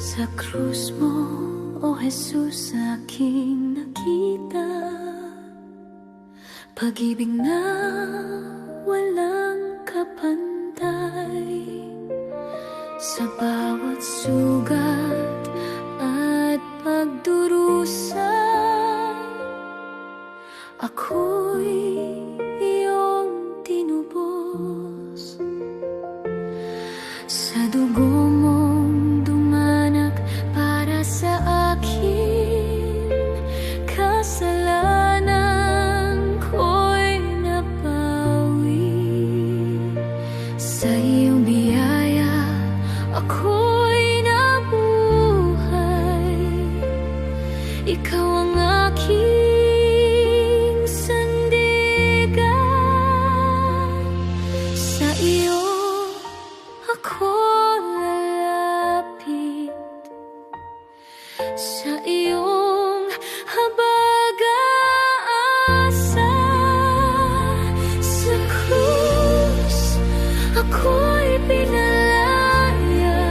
Sa krus mo, O Jesus, aking nakita pag-ibig na walang kapantay. Sa bawat sugat at pagdurusa, ako'y iyong tinubos. Sa dugo mong dumanak para sa akin, kasalanan ko'y napawi. Sa iyong biyaya, ako'y nabuhay. Ikaw ang aking sandigan. Sa iyo ako lalapit, sa iyong habag-aasa. Sa krus ako'y pinalaya,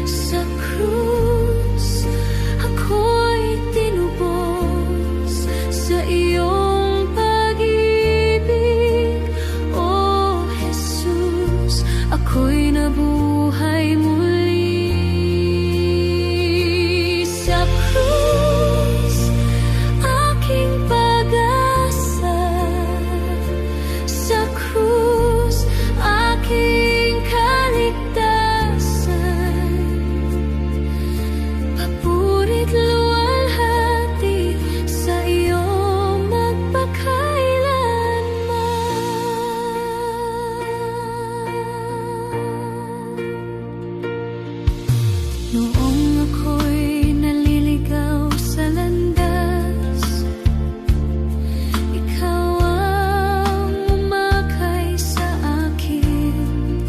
sa krus ako'y tinubos. Sa iyong pag-ibig, O Jesus, ako'y nabuhay muli. Sa krus aking pag-asa, sa krus aking kaligtasan. Papurit luwalhati sa iyo magpakailanman. Noong ako'y naliligaw sa landas, ikaw ang umakay sa akin.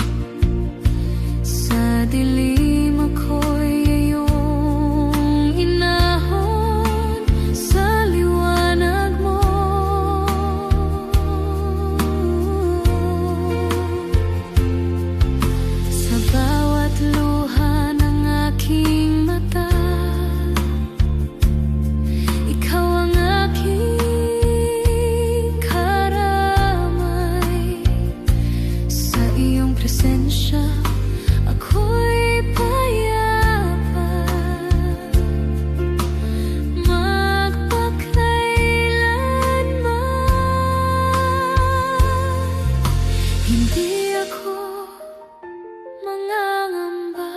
Sa dilim ako'y iyong inahon sa liwanag mo. Sa bawat luha ng aking mata, ikaw ang aking karamay. Sa iyong presensya, ako'y payapa magpakailanman. Hindi ako mangangamba,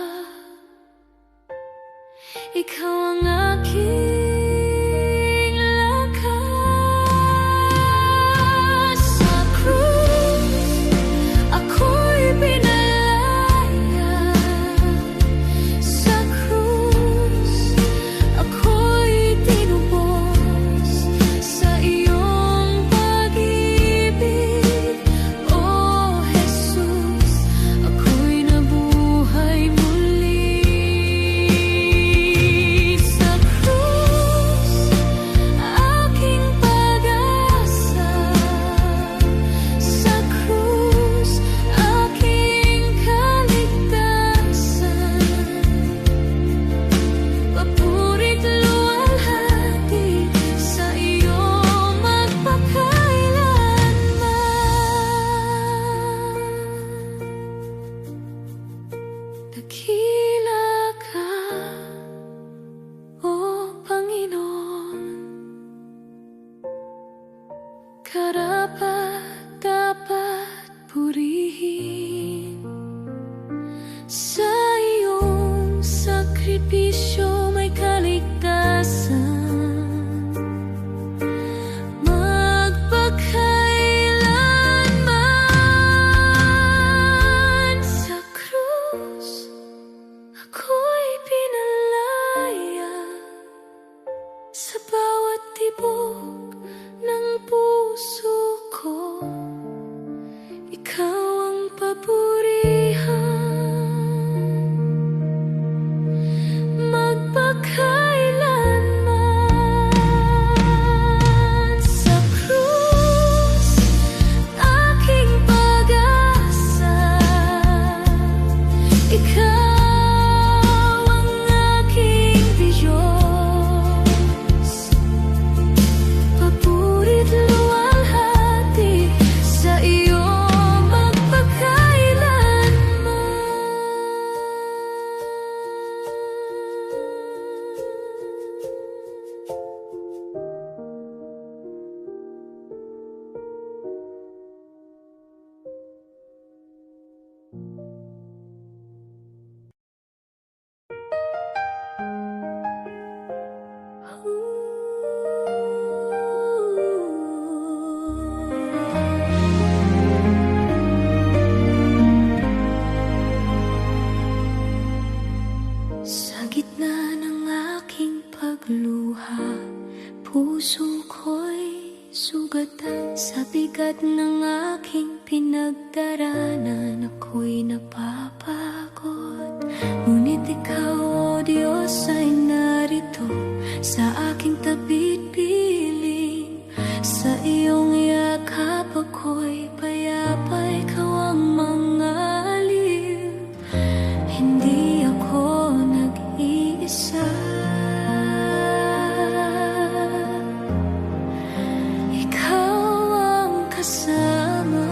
ikaw ang aking lakas. Sa krus ako'y pinalaya, sa krus ako'y tinubos. Sa iyong pag-ibig, O Jesus, ako'y nabuhay muli. Sa krus aking pag-asa, sa krus aking kaligtasan. Papurit luwalhati sa iyo magpakailanman. Dakila ka, O Panginoon, karapat-dapat purihin. Sa iyong sakripisyo may kaligtasan magpakailanman. Sa krus gitna ng aking pagluha, puso ko'y sugatan. Sa bigat ng aking pinagdaranan, ako'y napapagod. Ngunit ikaw, O Diyos, ay narito sa aking tabi't piling. Sa iyong yakap ako'y payapa, ikaw ang mangalim. Hindi ako nag-iisa. Ikaw ang kasama.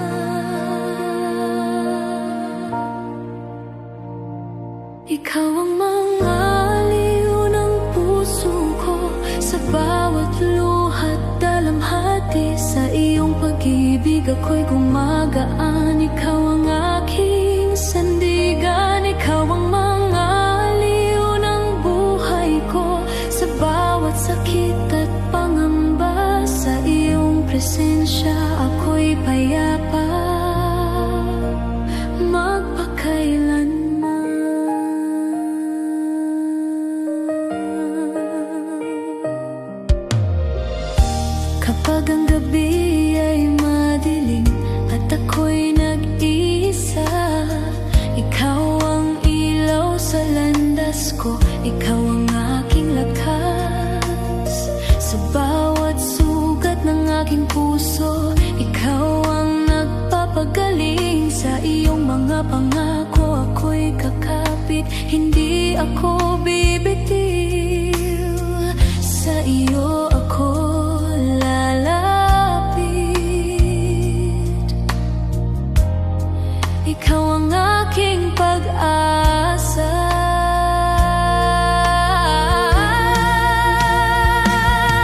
Ikaw ang mangaliw ng puso ko, sa bawat luhat dalamhati. Sa iyong pag-ibig ako'y gumagaan. Ikaw ang aking sandigan. Ikaw ang mangaliw ng buhay ko, sa bawat sakit at pangamba. Sa iyong presensya ako'y payapa, magpakailanman. Kapag ang gabi ay madilim at ako'y nag-iisa, ikaw ang ilaw sa landas ko. Ikaw ang aking lakas sa bawat sugat ng aking puso. Ikaw ang nagpapagaling. Sa iyong mga pangako ako'y kakapit. Hindi ako bibitiw. Sa iyo ako lalapit. Ikaw ang aking pag-asa.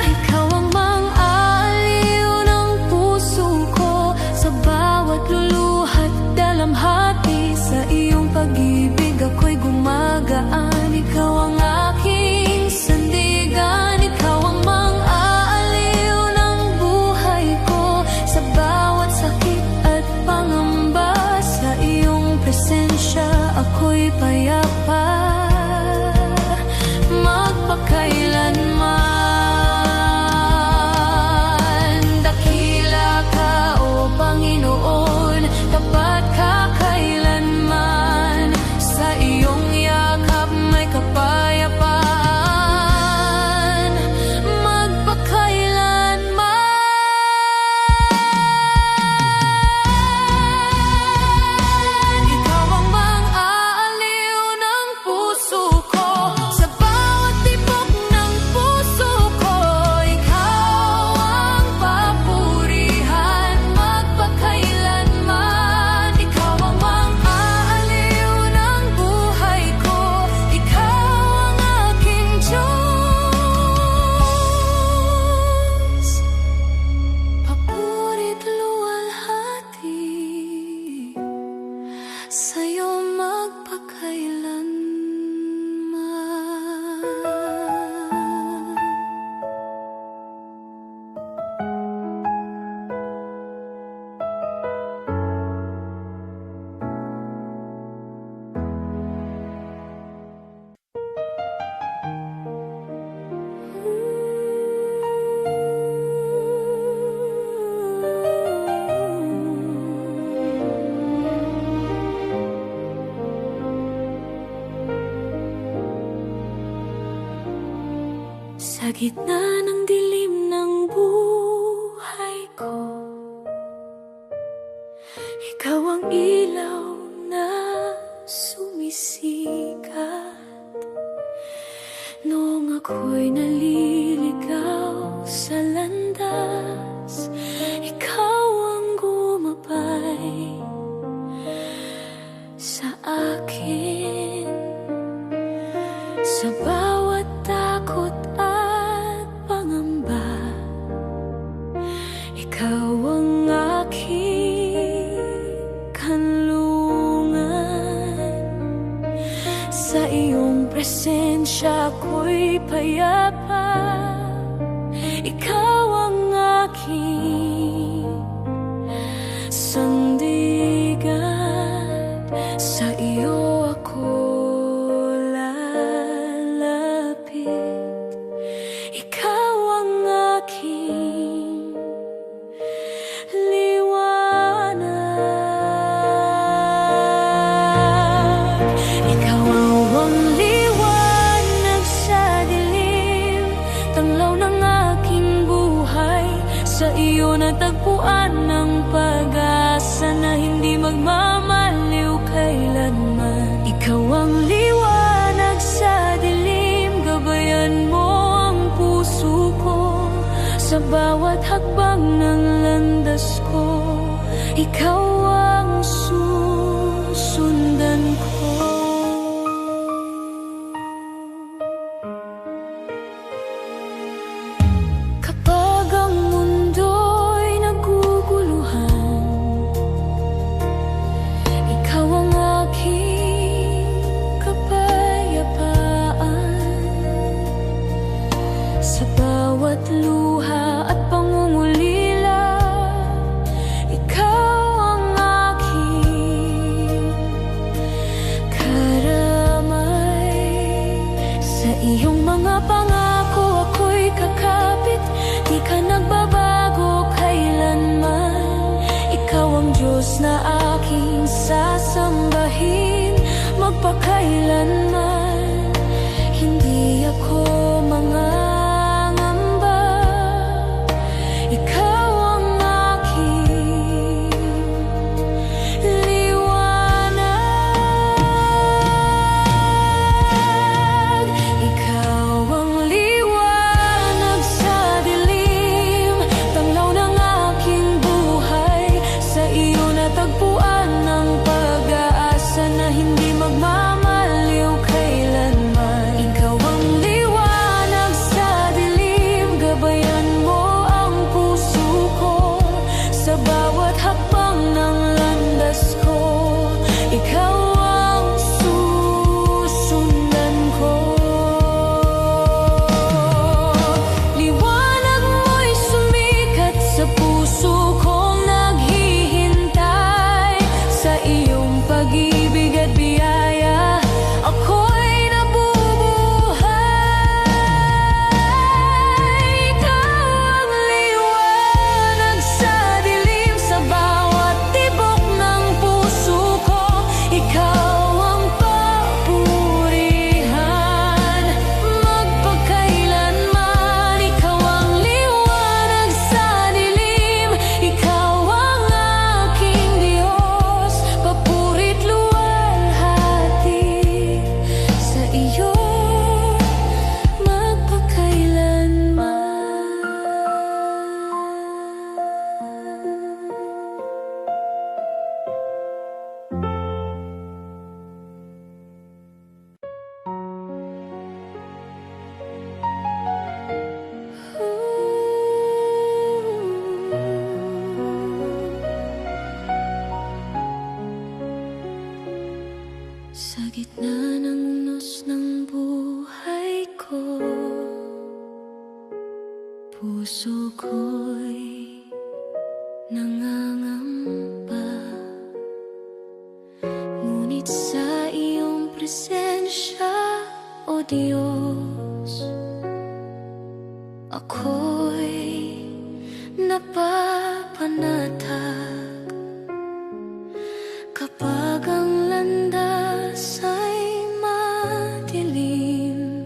Ikaw ang mang-aliw ng puso ko, sa bawat luluhat dalamhati. Sa iyong pag-ibig ako'y gumagaan. Ikaw ang aking sandigan. Ikaw ang mang-aaliw ng buhay ko, sa bawat sakit at pangamba. Sa iyong presensya ako'y payapa, magpakailanman. Dakila ka, O Panginoon, tapat ka kailanman. Sa iyong yakap may kapayapaan, magpakailanman. Ikaw ang mang-aaliw ng puso ko, sa bawat tibok ng puso ko. Ikaw ang papurihan, magpakailanman. Ikaw ang mang-aaliw ng buhay ko. Ikaw ang aking Diyos, papurit luwalhati. Sa'yo magpakailanman. Sa gitna ng dilim ng buhay ko, ikaw ang ilaw na sumisikat. Noong ako'y naliligaw sa landas, ikaw ang gumabay sa akin. Sa bawat takot at pangamba, ikaw ang aking kanlungan. Sa iyong presensya ako'y payapa. Ikaw ang aking sandigan. Sa iyo ako lalapit. iyo natagpuan ng pag-asa na hindi magmamaliw kailanman. Ikaw ang liwanag sa dilim, gabayan mo ang puso ko sa bawat hakbang ng landas ko. Ikaw ang susundan ko. Kapag ang mundo'y naguguluhan, ikaw ang aking kapayapaan. Sa bawat luha at pangungulila, ikaw ang aking karamay. Sa iyong mga pangako ako'y kakapit, di ka nagbabago kailanman. Ikaw ang Diyos na aking sasambahin magpakailanman. Hindi ako mangangamba, ikaw ang aking liwanag. Ikaw ang liwanag sa dilim, tanglaw ng aking buhay. Sa iyo natagpuan ng pag-asa na hindi magmamaliw kailanman. Ikaw ang liwanag sa dilim, gabayan mo ang puso ko sa bawat hakbang ng landas ko. Ikaw ang susundan ko. Liwanag mo'y sumikat sa puso kong naghihintay. Sa iyong pag-ibig at biyaya ako'y nabubuhay. Ikaw ang liwanag sa dilim, sa bawat tibok ng puso ko. Ikaw ang papurihan magpakailanman. Ikaw ang liwanag sa dilim, ikaw ang aking Diyos. Papurit luwalhati sa iyo sa gitna ng unos ng buhay ko. Puso ko'y nangangamba, ngunit sa iyong presensya, O Diyos, ako'y napapanatag. Kapag ang landas ay madilim,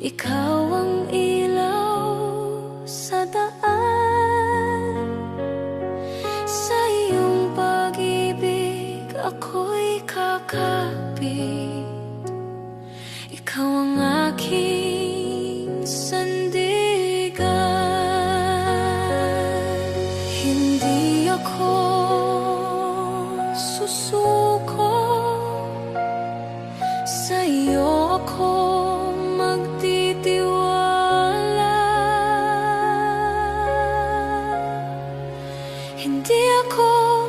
ikaw ang ilaw sa daan. Sa iyong pag-ibig ako'y kakapit. Ikaw ang aking sandigan. Hindi ako susuko, sa iyo ako magtitiwala. Hindi ako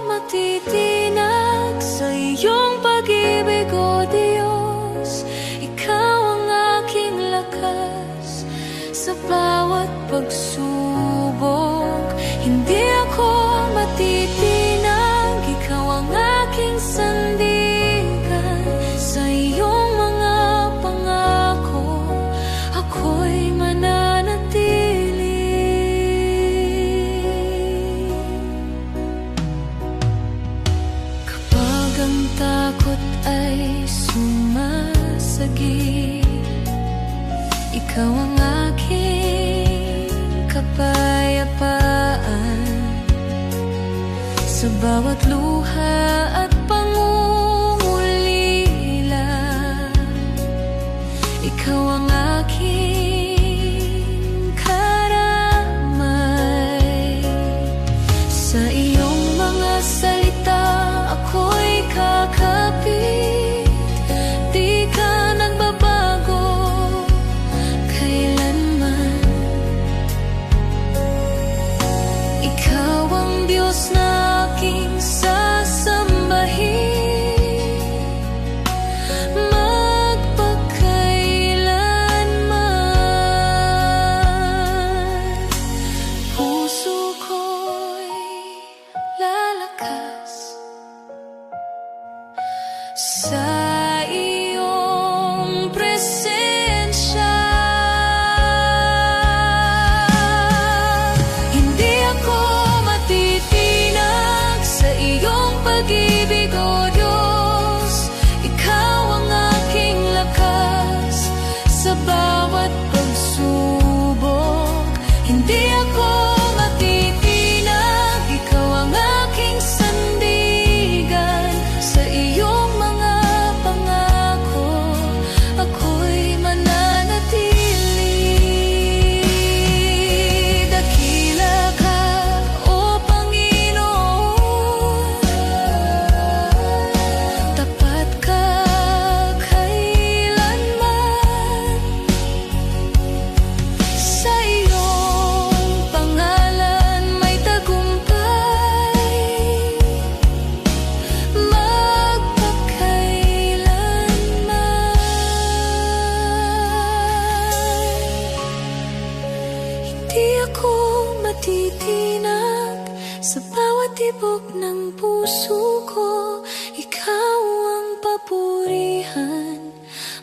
matitinag sa iyong pag-ibig, O Diyos. Ikaw ang aking lakas sa bawat pagsubok. Hindi ako matitinag, ikaw ang aking sandigan. Sa iyong mga pangako ako'y mananatili. Kapag ang takot ay sumasagip, ikaw ang aking kapayapaan. bawat luha at pangungulila. Ikaw ang aking karamay. Sa iyong mga salita ako'y kakapit. Di ka nagbabago kailanman. Ikaw ang Diyos na aking sasambahin magpakailanman. Puso ko'y lalakas sa iyong presensya. Hindi ako matitinag sa iyong pag-ibig, O Diyos. Ikaw ang aking lakas sa bawat pagsubok. Hindi ako matitinag, ikaw ang aking sandigan. Sa iyong mga pangako ako'y mananatili. Dakila ka, O Panginoon. Tapat ka kailanman. Sa iyong pangalan may tagumpay magpakailanman. Hindi ako matitinag sa bawat tibok ng puso ko. Ikaw ang papurihan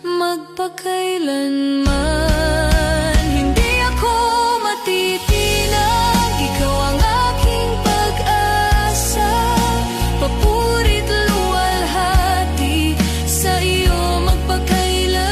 magpakailanman. Hindi ako matitinag, ikaw ang aking pag-asa. Papurit luwalhati sa iyo magpakailanman.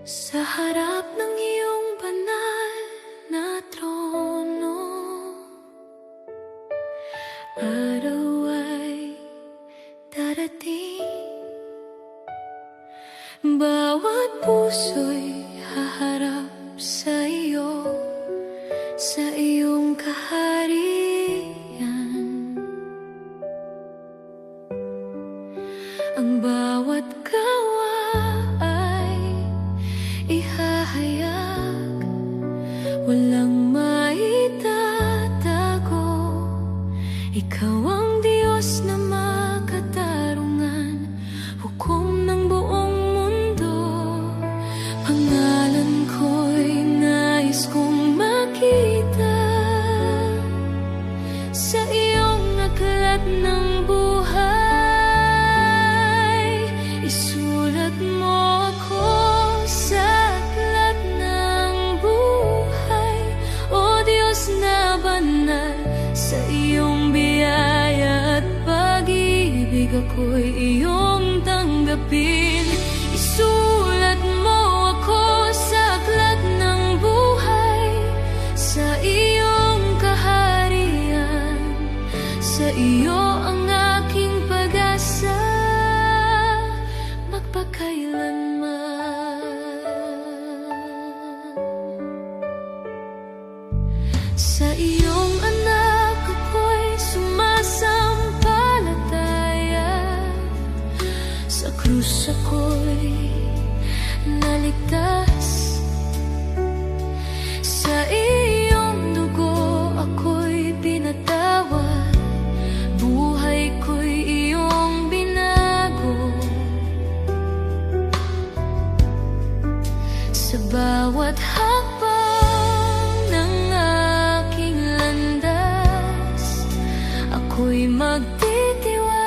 Sa harap ng iyong banal na trono, araw ay darating. Bawat puso'y haharap sa iyo, sa iyong kaharian. Ang bawat gawa ay ihahayag, walang maitatago. Ikaw ang Diyos na makatarungan, hukom ng buong mundo. Pangalan ko'y nais kong makita sa iyong aklat ng buhay. Isulat mo ako sa aklat ng buhay, O Diyos na banal. Sa iyong biyaya at pag-ibig ako'y iyong tanggapin. Isulat mo ako sa aklat ng buhay, sa iyong kaharian. Sa iyo ang aking pag-asa magpakailanman. Sa iyong anak ako'y sumasampalataya. Sa krus ako'y naligtas. Sa iyong dugo ako'y pinatawad. Buhay ko'y iyong binago. Sa bawat hakbang ng aking landas, ako'y magtitiwala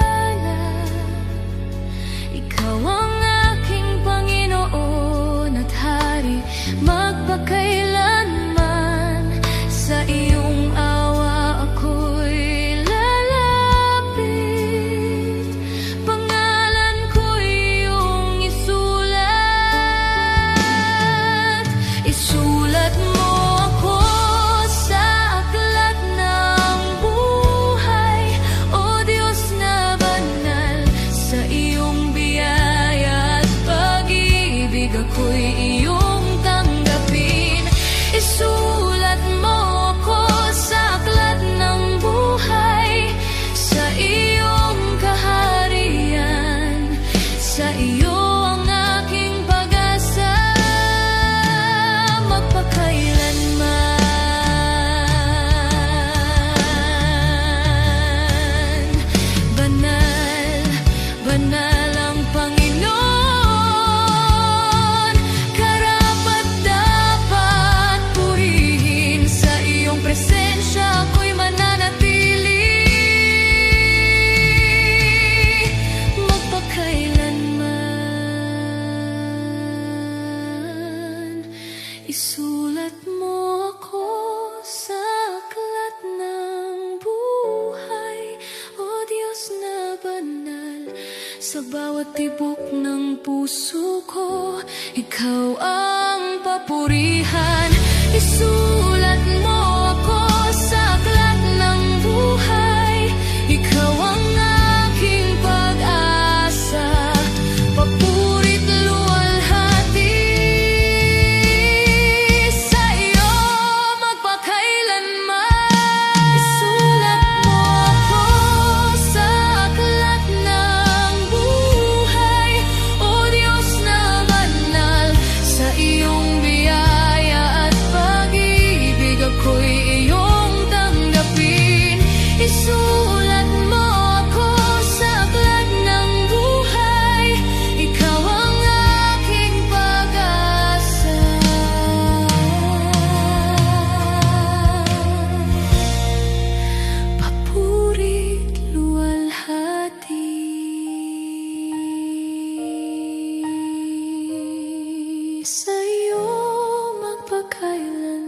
Isulat mo ako sa aklat ng buhay, O Diyos na banal. Sa bawat tibok ng puso ko, Ikaw ang papurihan. Isulat mo ako sa aklat ng buhay, Ikaw ang aking pag-asa, papurit luwalhati. Sa iyo magpakailanman. Isulat mo ako sa aklat ng buhay, O Diyos na banal. Sa iyong biyaya at pag-ibig ako'y iyong tanggapin. Isulat mo ako sa aklat ng buhay, Ikaw ang aking pag-asa, papurit luwalhati. Sa iyo magpakailanman.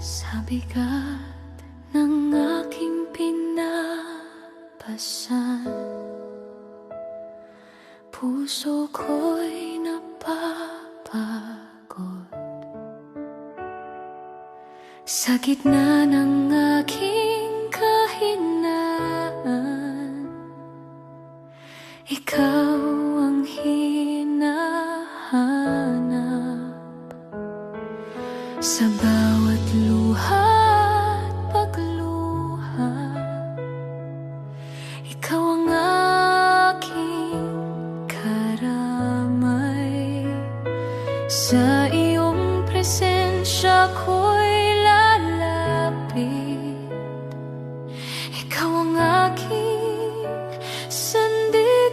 Sa bigat ng aking pinapasan, puso ko'y napapagod. Sa gitna ng aking kahinaan, Ikaw ang hinahanap. Sa bawat luha at pagluha, Ikaw ang aking karamay. Sa iyong presensya ko'y lalapit, Ikaw ang aking sandigan.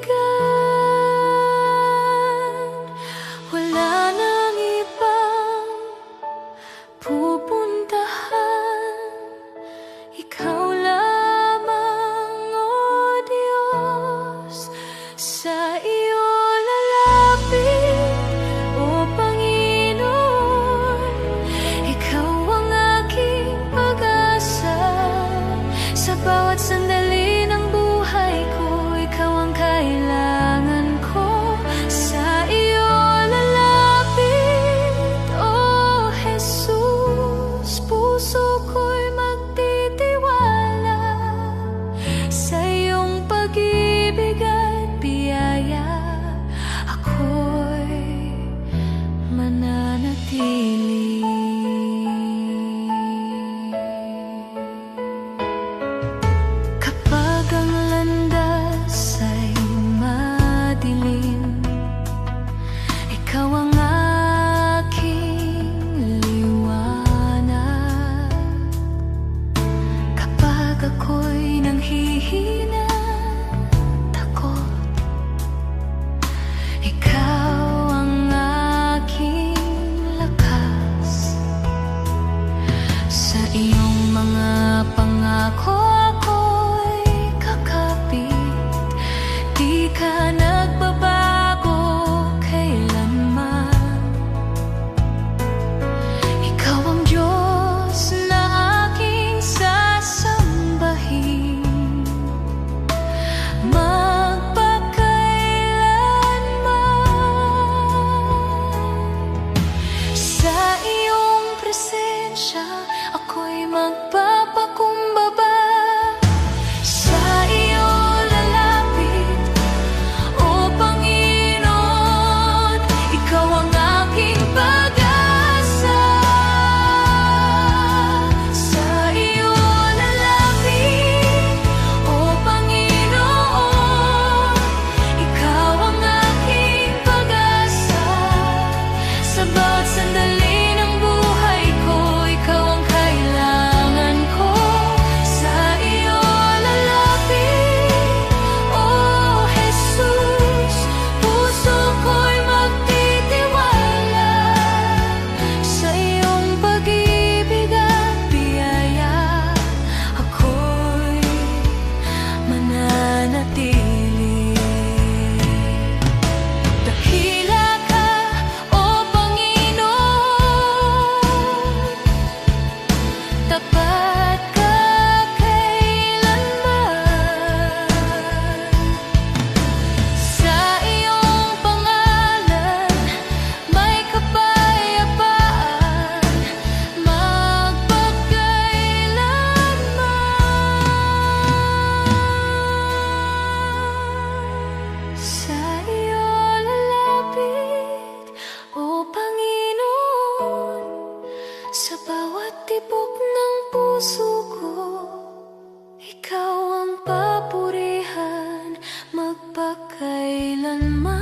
Wala nang ibang pupuntahan, Ikaw lamang, O Diyos. Sa iyo lalapit, O Panginoon. Ikaw ang aking pag-asa. Sa bawat sandali ng buhay ko, Ikaw ang kailangan ko. Sa iyo lalapit, O Jesus. Puso ko'y magtitiwala sa iyong pag-ibig at biyaya. Ako'y mananatili. Kapag ang landas ay madilim, Ikaw ang aking liwanag. Kapag ako'y nanghihina at ako magpakailanman.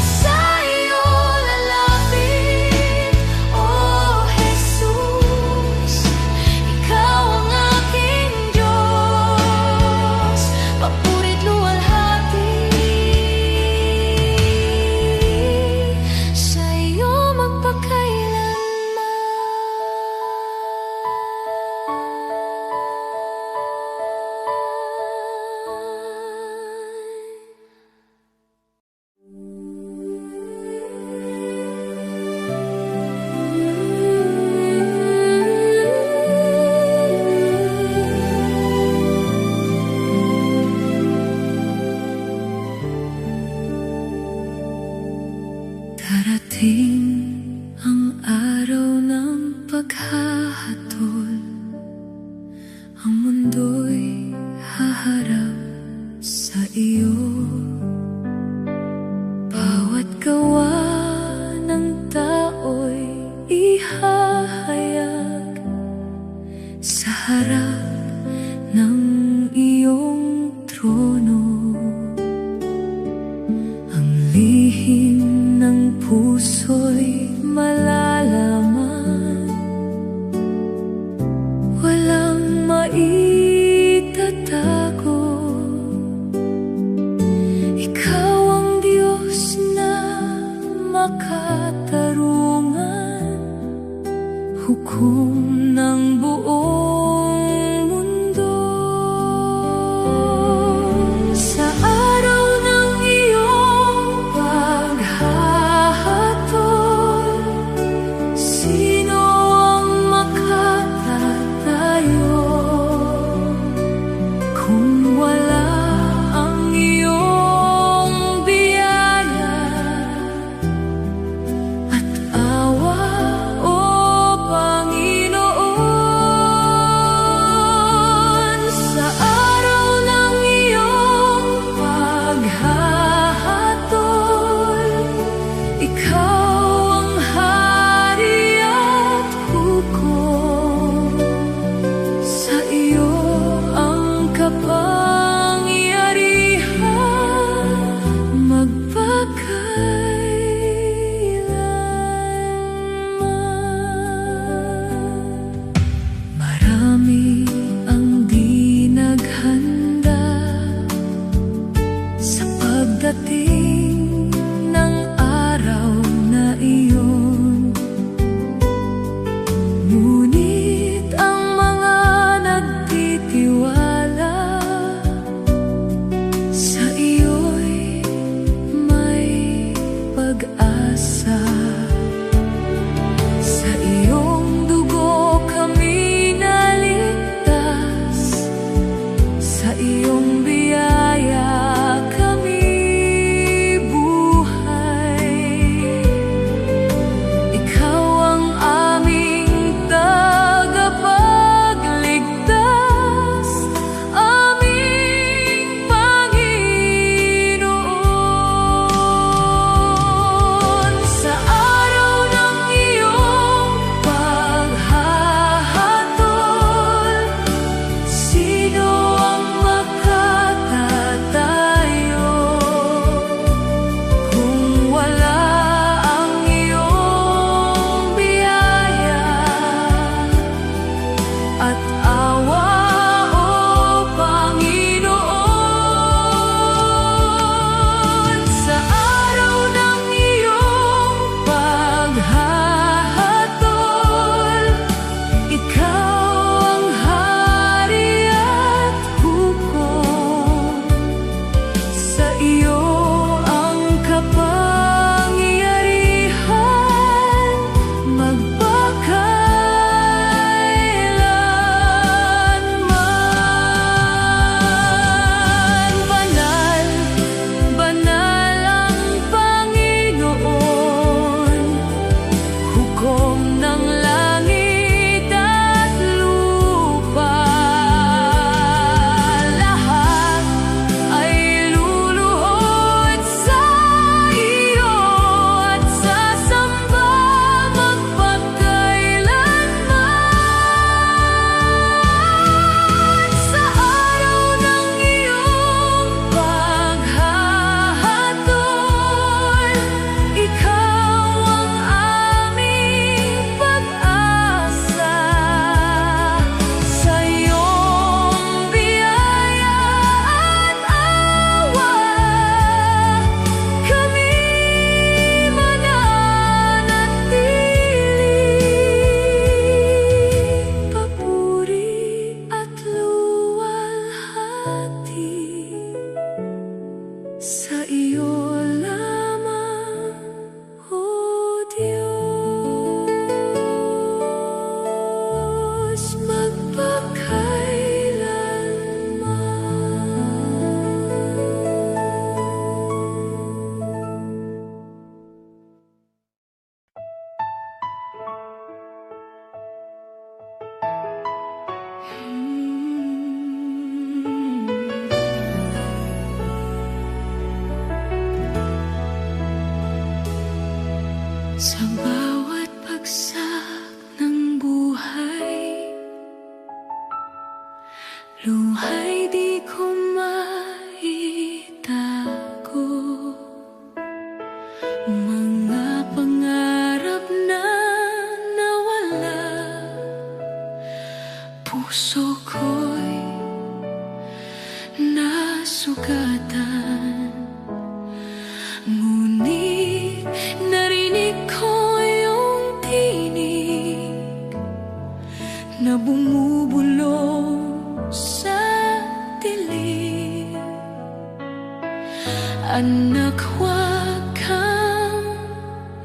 Sa iyo lalapit, O Jesus, Ikaw ang aking Diyos, papurit luwalhati. Sa iyo darating ang araw ng paghahatol, ang mundo'y haharap sa iyo. Bawat gawa ng tao'y ihahayag sa harap ng iyong trono. Ang lihim ng puso'y malalaman, walang maitatago. Ikaw ang Diyos na makatarungan, hukom ng buong mundo. ay di ko maitago. Mga pangarap na nawala, puso ko'y nasugatan. Ngunit narinig ko yung tinig na bumubulong sa dilim. Anak, huwag kang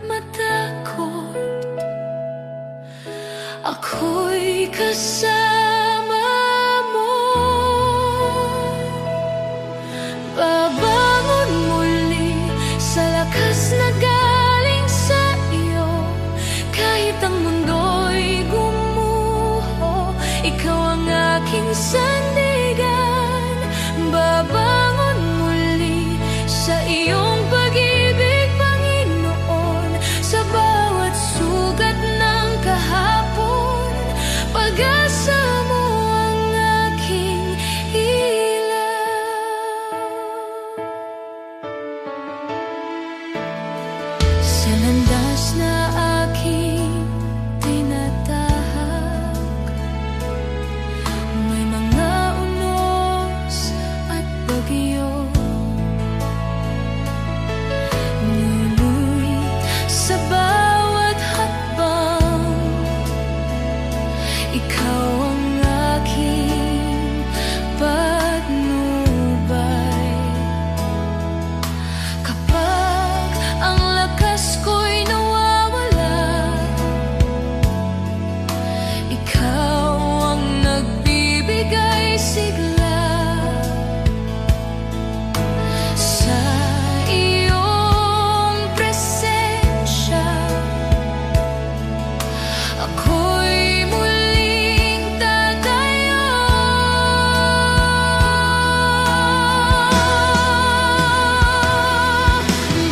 matakot, ako'y kasama mo. Babangon muli sa lakas na galing sa iyo. Kahit ang mundo'y gumuho, ikaw ang aking sandigan. Babangon muli sa iyong pag-ibig, Panginoon. Sa bawat sugat ng kahapon, pag-asa mo ang aking ilaw. Sa landas na aking tinatahak, may mga unos at bagyo. Ngunit sa bawat hakbang, ikaw ang aking patnubay. Kapag ang lakas ko'y nawawala, ikaw ang nagbibigay sigla. Sa iyong presensya, ako'y muling tatayo.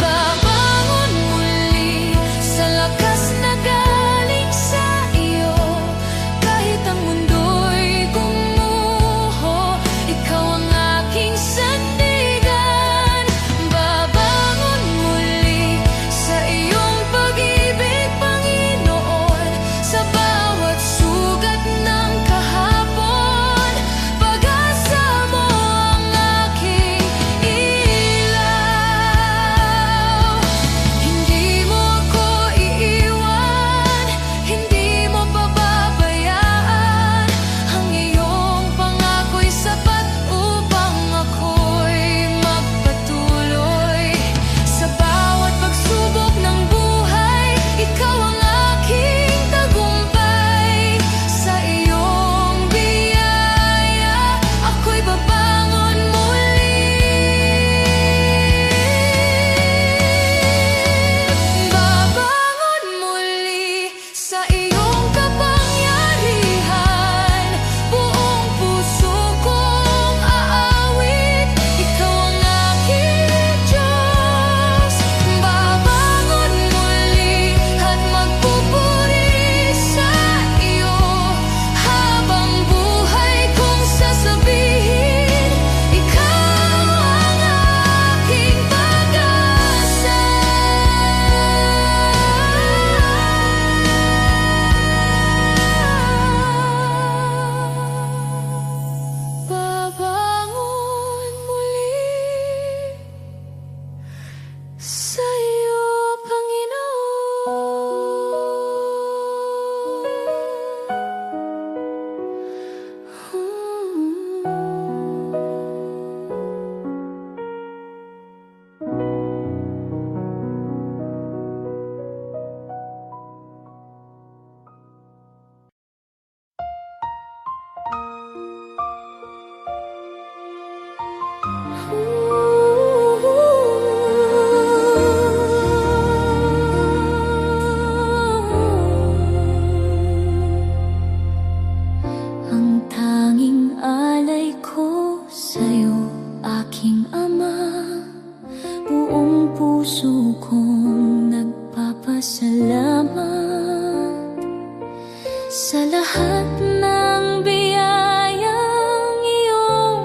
Babangon muli sa lakas na galing sa iyo. Kahit ang mundo'y gumuho, ikaw ang aking sandigan. Babangon muli sa iyong pag-ibig, Panginoon. Sa bawat sugat ng kahapon, pag-asa mo ang aking ilaw. Hindi mo ako iiwan, hindi mo pababayaan. Ang iyong pangako'y sapat upang ako'y magpatuloy. Sa bawat pagsubok ng buhay, ikaw ang aking tagumpay. Sa iyong biyaya, ako'y babangon muli. Babangon muli sa iyong kapangyarihan. Buong puso kong aawit, ikaw ang aking Diyos. Babangon muli at magpupuri sa iyo. Habang buhay kong sasabihin, ikaw ang aking pag-asa. Babangon muli sa iyo, ang tanging alay ko sa'yo, aking Ama. Buong puso kong nagpapasalamat sa lahat ng biyayang iyong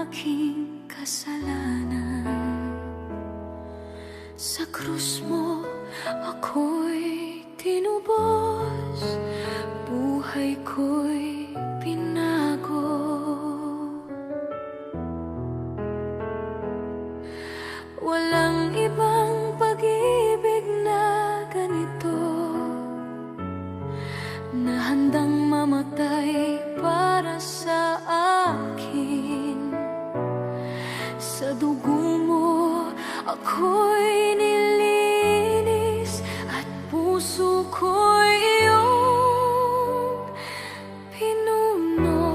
aking kasalanan. Sa krus mo ako'y tinubos, buhay ko'y pinago. Walang ibang pag-ibig na ganito, na handang mamatay para sa akin. Sa dugo mo ako'y nilinis at puso ko'y iyong pinuno.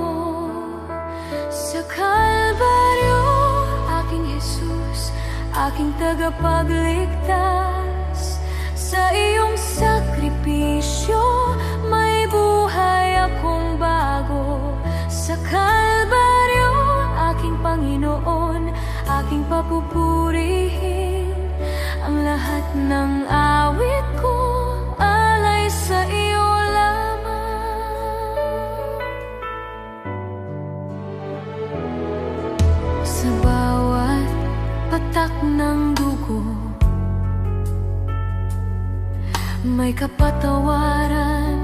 Sa Kalbaryo, aking Jesus, aking tagapagligtas, sa iyong sakripisyo may buhay akong bago. Sa Kalbaryo, aking Panginoon, aking papupurihin. Ang lahat ng awit ko alay sa iyo lamang. Sa bawat patak ng dugo may kapatawaran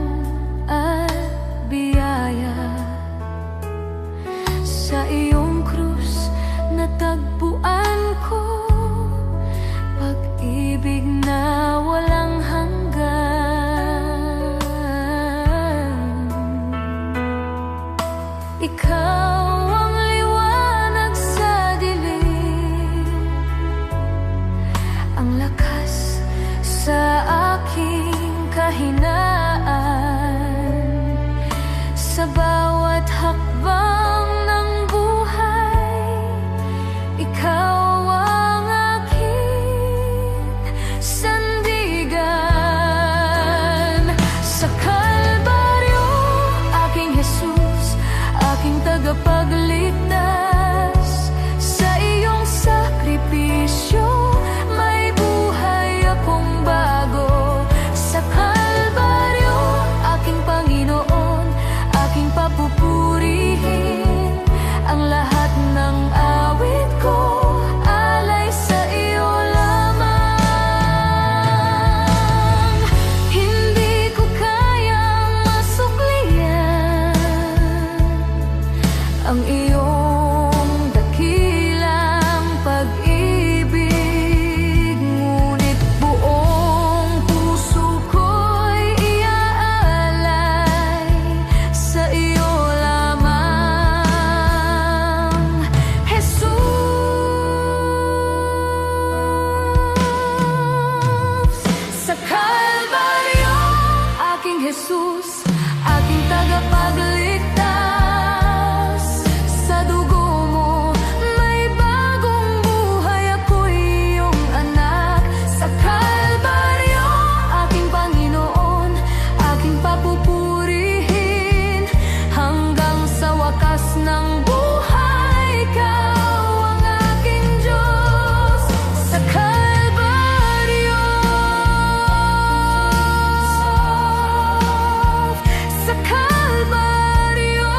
at biyaya. Sa iyong krus natagpuan ko pag-ibig na walang hanggan. Ikaw ang liwanag sa dilim, ang lakas sa aking kahinaan. Sa bawat hakbang ng buhay, ikaw ang aking sandigan. Sa Kalbaryo, aking Jesus, aking tagapagligtas, sa iyong sakripisyo may buhay akong bago. Sa Kalbaryo, aking Panginoon, aking papupurihin. Ang lahat ng awit ko alay sa iyo lamang. Hindi ko kayang masuklian ang iyong dakilang pag-ibig, ngunit buong puso ko'y iaalay sa iyo lamang. Jesus, sa Kalbaryo, aking Jesus, aking tagapagligtas, sa dugo mo may bagong buhay, ako'y iyong anak. Sa Kalbaryo, aking Panginoon, aking papupurihin. Hanggang sa wakas ng buhay, ikaw ang aking Diyos. Sa Kalbaryo, sa Kalbaryo,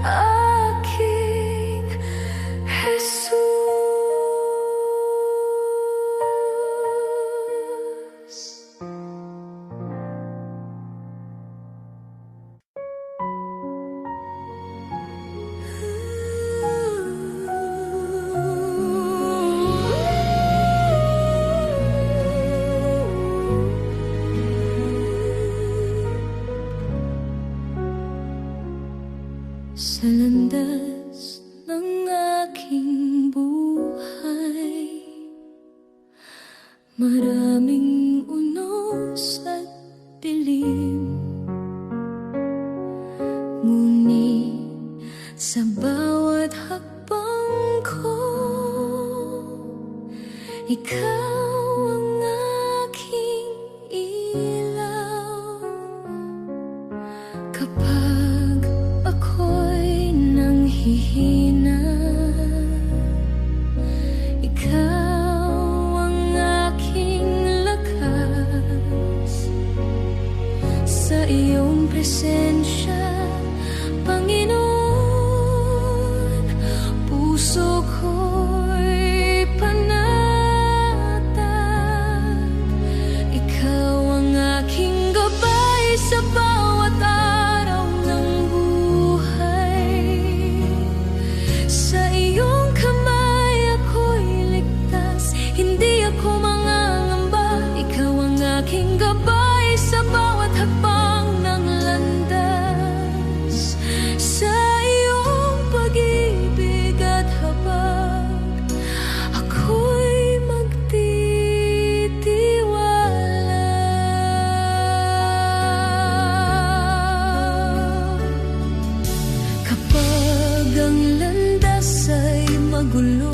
aking Jesus. Sa landas ng aking buhay, maraming unos at dilim, ngunit sa bawat hakbang ko, ikaw ang aking ilaw. Kapag ako'y nanghihina, ikaw ang aking lakas. Sa iyong presensya Panginoon, puso ko'y panatag. Ikaw ang aking gabay sa bawat araw ng buhay. Sa iyong kamay ako'y ligtas, hindi ako mangangamba. Ikaw ang aking gabay sa bawat hakbang ng landas. Sa iyong pag-ibig at habag, ako'y magtitiwala. Kapag ang landas ay magulo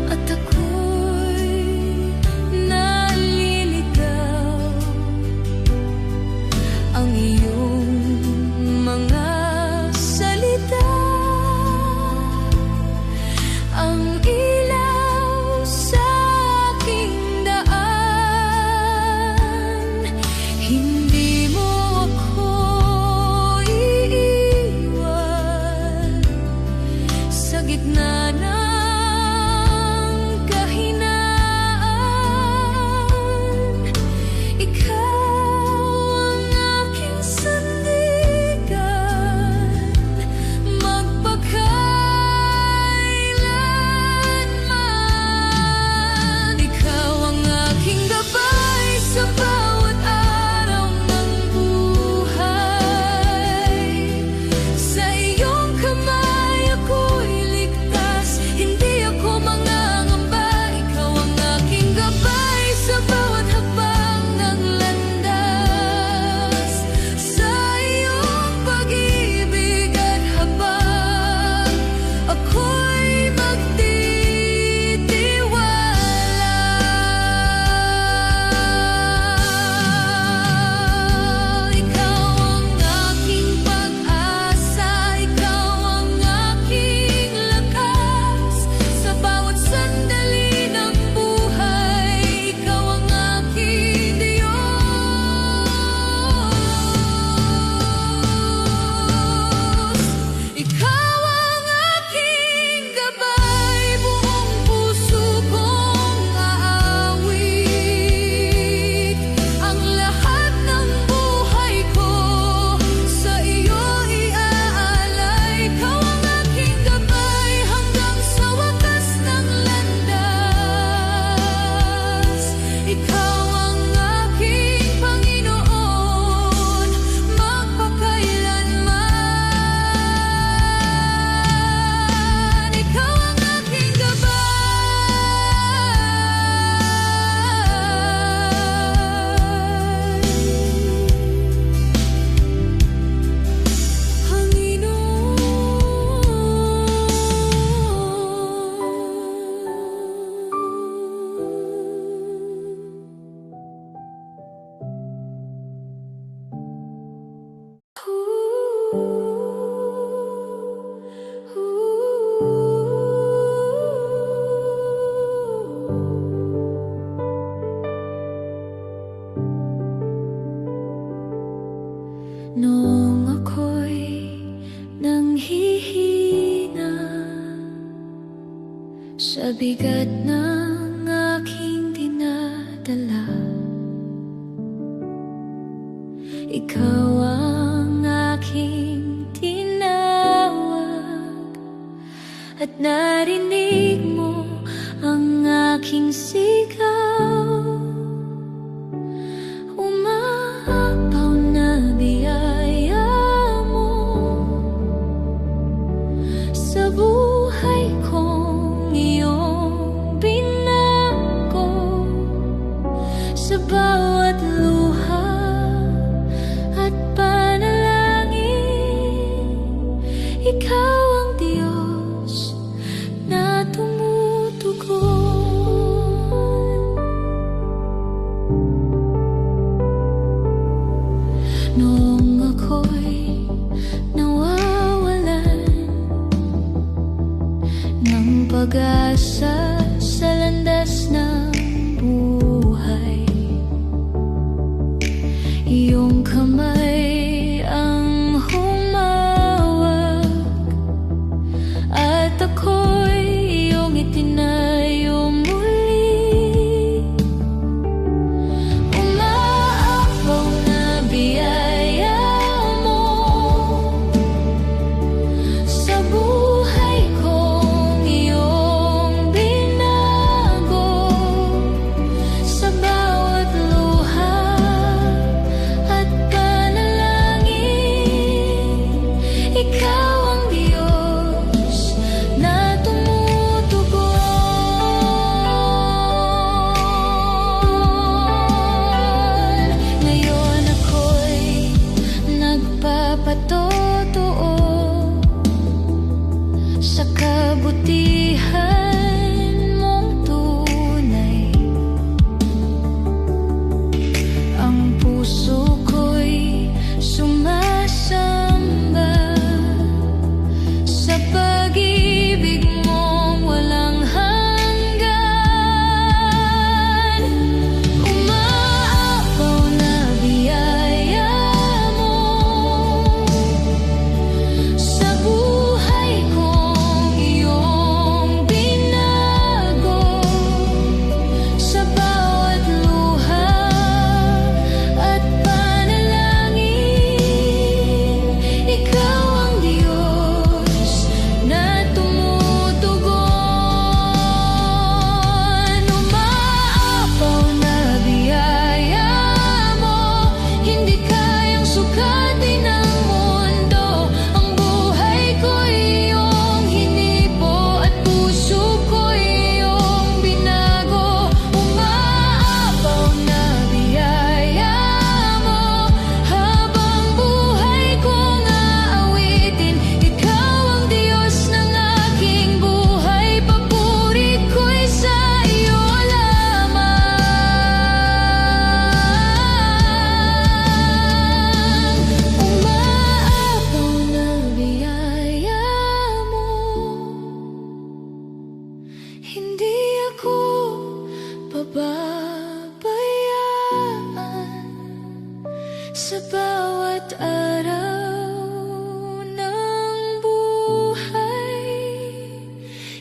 at ako'y naliligaw, ang iyong mga salita ang ilaw sa aking daan. Hindi mo ako iiwan sa gitna ng kahinaan. Ikaw ang aking sandigan magpakailanman. Ikaw ang aking gabay sa bawat araw ng buhay. Sa iyong kamay ako'y ligtas, hindi ako mangangamba. Ikaw ang aking gabay sa bawat hakbang ng landas. Sa iyong pag-ibig at habag, ako'y magtitiwala. Ikaw ang aking pag-asa, ikaw ang aking lakas. Sa bawat sandali ng buhay, ikaw ang aking Diyos. Ikaw ang aking gabay, buong puso kong aawit. Ang lahat ng buhay ko sa iyo iaalay. Ikaw ang aking gabay hanggang sa wakas ng landas. Ikaw ang aking Panginoon magpakailanman. Ikaw ang aking Noong ako'y nanghihina sa bigat ng aking dinadala, ikaw ang aking tinawag at narinig mo ang aking sigaw. Umaapaw na biyaya mo sa buhay kong iyong binago. Sa bawat luha at panalangin, ikaw ang Diyos na tumutugon. Noong ako'y nawawalan ng pag-asa sa landas ng buhay, iyong kamay sukatin ang mundo. Ang buhay ko'y iyong hinipo at puso ko'y iyong binago. Umaapaw na biyaya mo, habang buhay kong aawitin. Ikaw ang Diyos ng aking buhay, papuri ko'y sa iyo lamang. Umaapaw na biyaya mo, hindi ako pababayaan. Sa bawat araw ng buhay,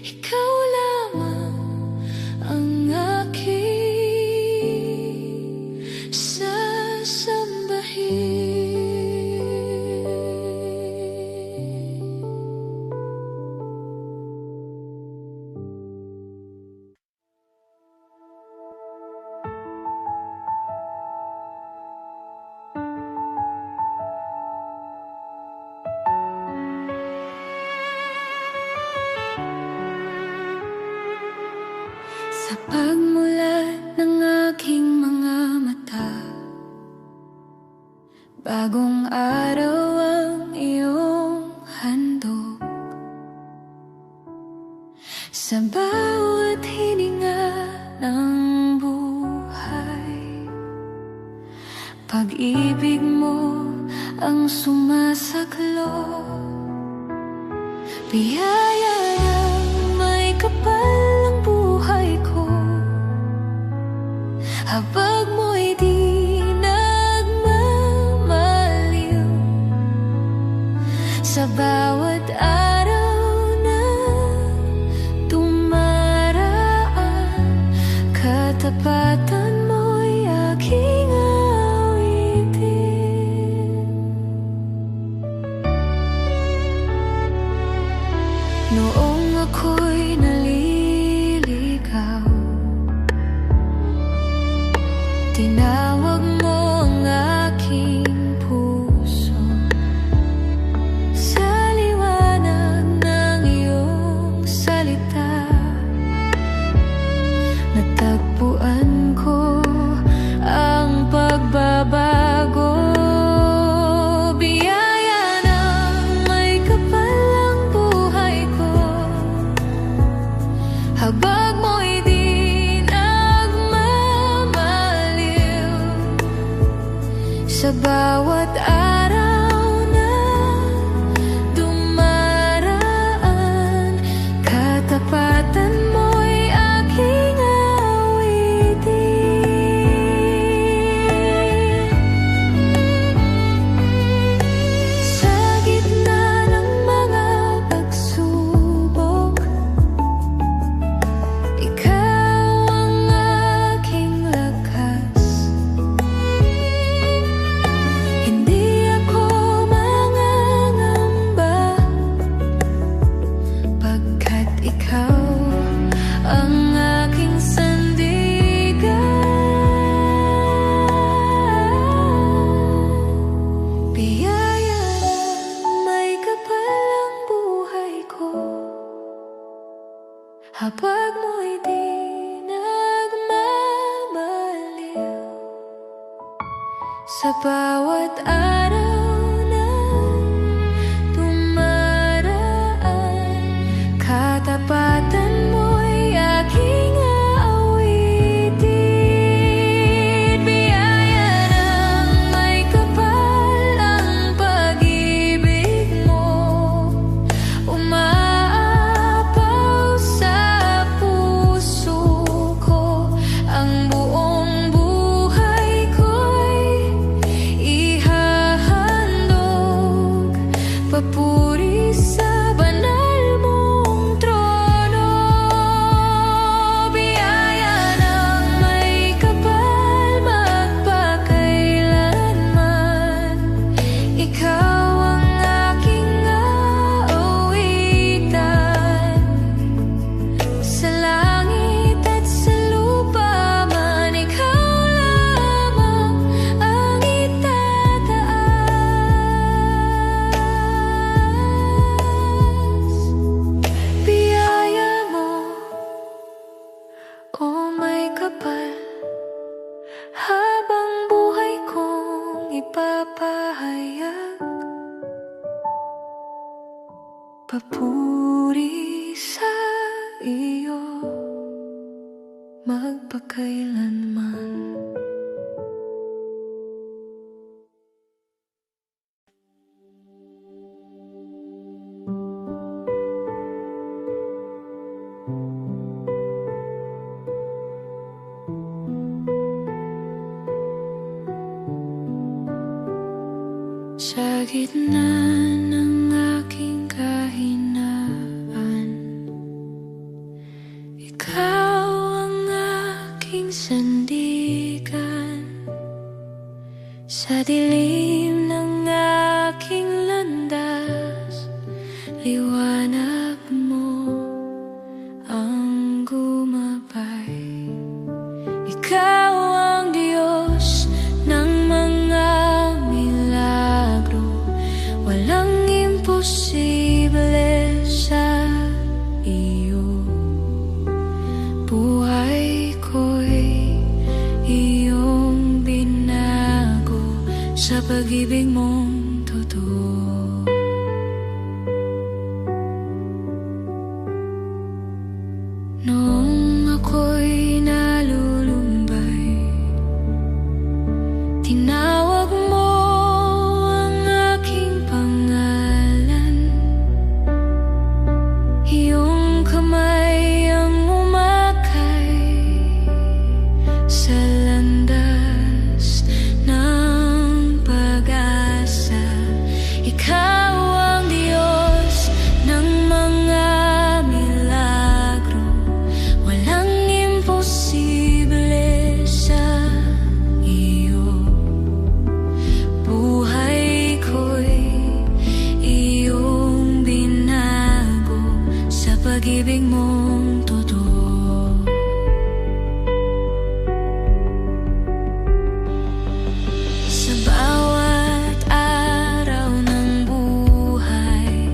ikaw lamang ang aking sasambahin. Sa pagmulat ng aking mga mata, bagong araw ang iyong handog. Sa bawat hininga ng buhay, pag-ibig mo ang sumasaklop. Biyaya ng may kapal ang buhay ko, habag mo'y di nagmamaliw. Sa bawat araw na tumaraan, katapatan mo'y aking awitin. Noong ako'y naliligaw, tinawag mo ang aking puso. Sa liwanag ng iyong salita, natagpuan ko ang pagbabago. Biyaya ng may kapal ang buhay ko, habag mo'y di nagmamaliw. Sa bawat araw na dumaraan, katapatan mo'y aking awitin. Sa gitna ng mga pagsubok, ikaw ang aking lakas. Hindi ako mangangamba, pagkat ikaw ang aking sandigan. Biyaya ng may kapal ang buhay ko, habag mo'y di nagmamaliw. Sa bawat araw na tumaraan, katapatan mo'y aking aawitin. Biyaya ng may kapal ang pag-ibig mo, umaapaw sa puso ko. Ang buong buhay ko'y ihahandog pahayag, papuri sa iyo magpakailanman. Sa gitna ng aking kahinaan, ikaw ang aking sandigan. Sa dilim ng aking landas, liwanag mo ang gumabay. Ikaw ang Diyos ng mga milagro, walang imposible sa iyo. Buhay ko'y iyong binago sa pag-ibig mong totoo. Noong ako'y nalulumbay, tinawag mo ang aking pangalan. Iyong kamay ang umakay sa landas ng pag-asa. Ikaw ang Diyos ng mga milagro, walang imposible sa iyo. Buhay ko'y iyong binago sa pag-ibig mong totoo. Sa bawat araw ng buhay,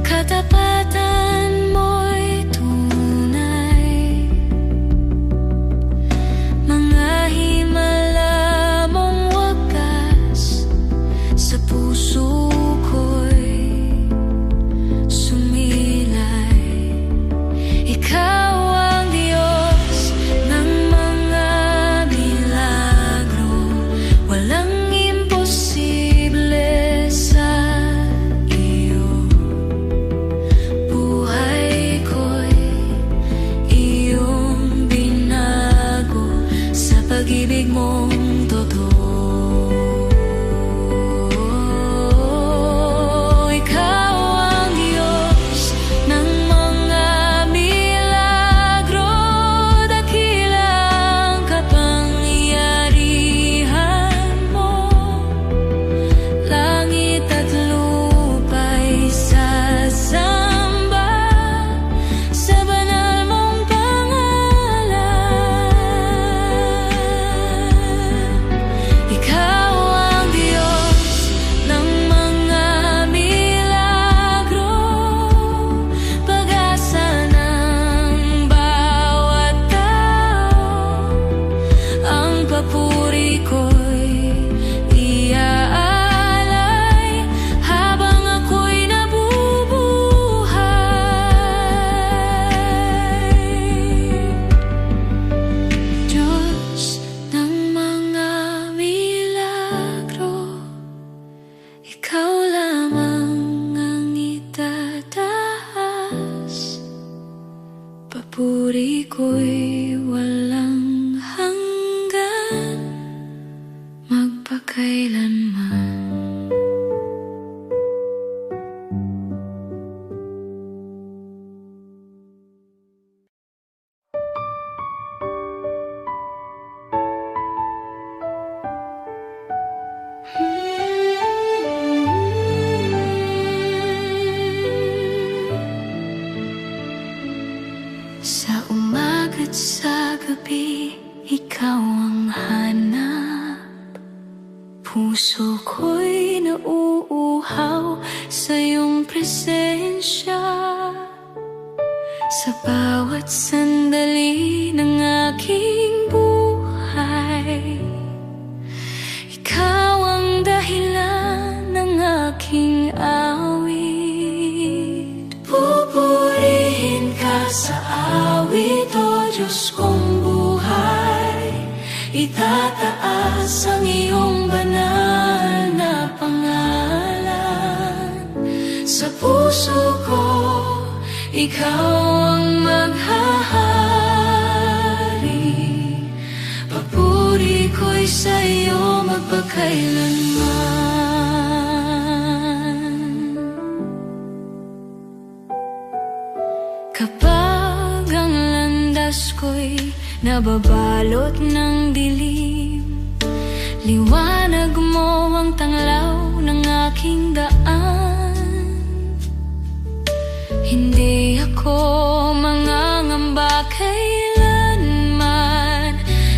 katapatan mo'y tunay. Mga himala mong wagas sa puso ko'y sumilay. Ikaw ang Diyos ng mga milagro, walang imposible sa iyo. Buhay ko'y iyong binago sa pag-ibig mong totoo. Ikaw ang Diyos ng mga milagro, dakila ang kapangyarihan mo. Langit at lupa'y sasamba sa banal mong pangalan. Ikaw ang Diyos ng mga milagro, pag-asa ng bawat tao. Ang papuri ko'y iaalay habang ako'y nabubuhay. Diyos ng mga milagro, ikaw lamang ang itataas. Papuri ko'y walang hanggan, magpakailanman. Sa umaga't sa gabi, ikaw ang hanap. Puso ko'y nauuhaw sa iyong presensya. Sa bawat sandali ng aking buhay, ikaw ang itataas ang iyong banal na pangalan. Sa puso ko, ikaw ang maghahari. Papuri ko'y sa'yo magpakailanman. Kapag ang landas ko'y nababalot ng dilim, liwanag mo ang tanglaw ng aking daan. Hindi ako mangangamba kailanman,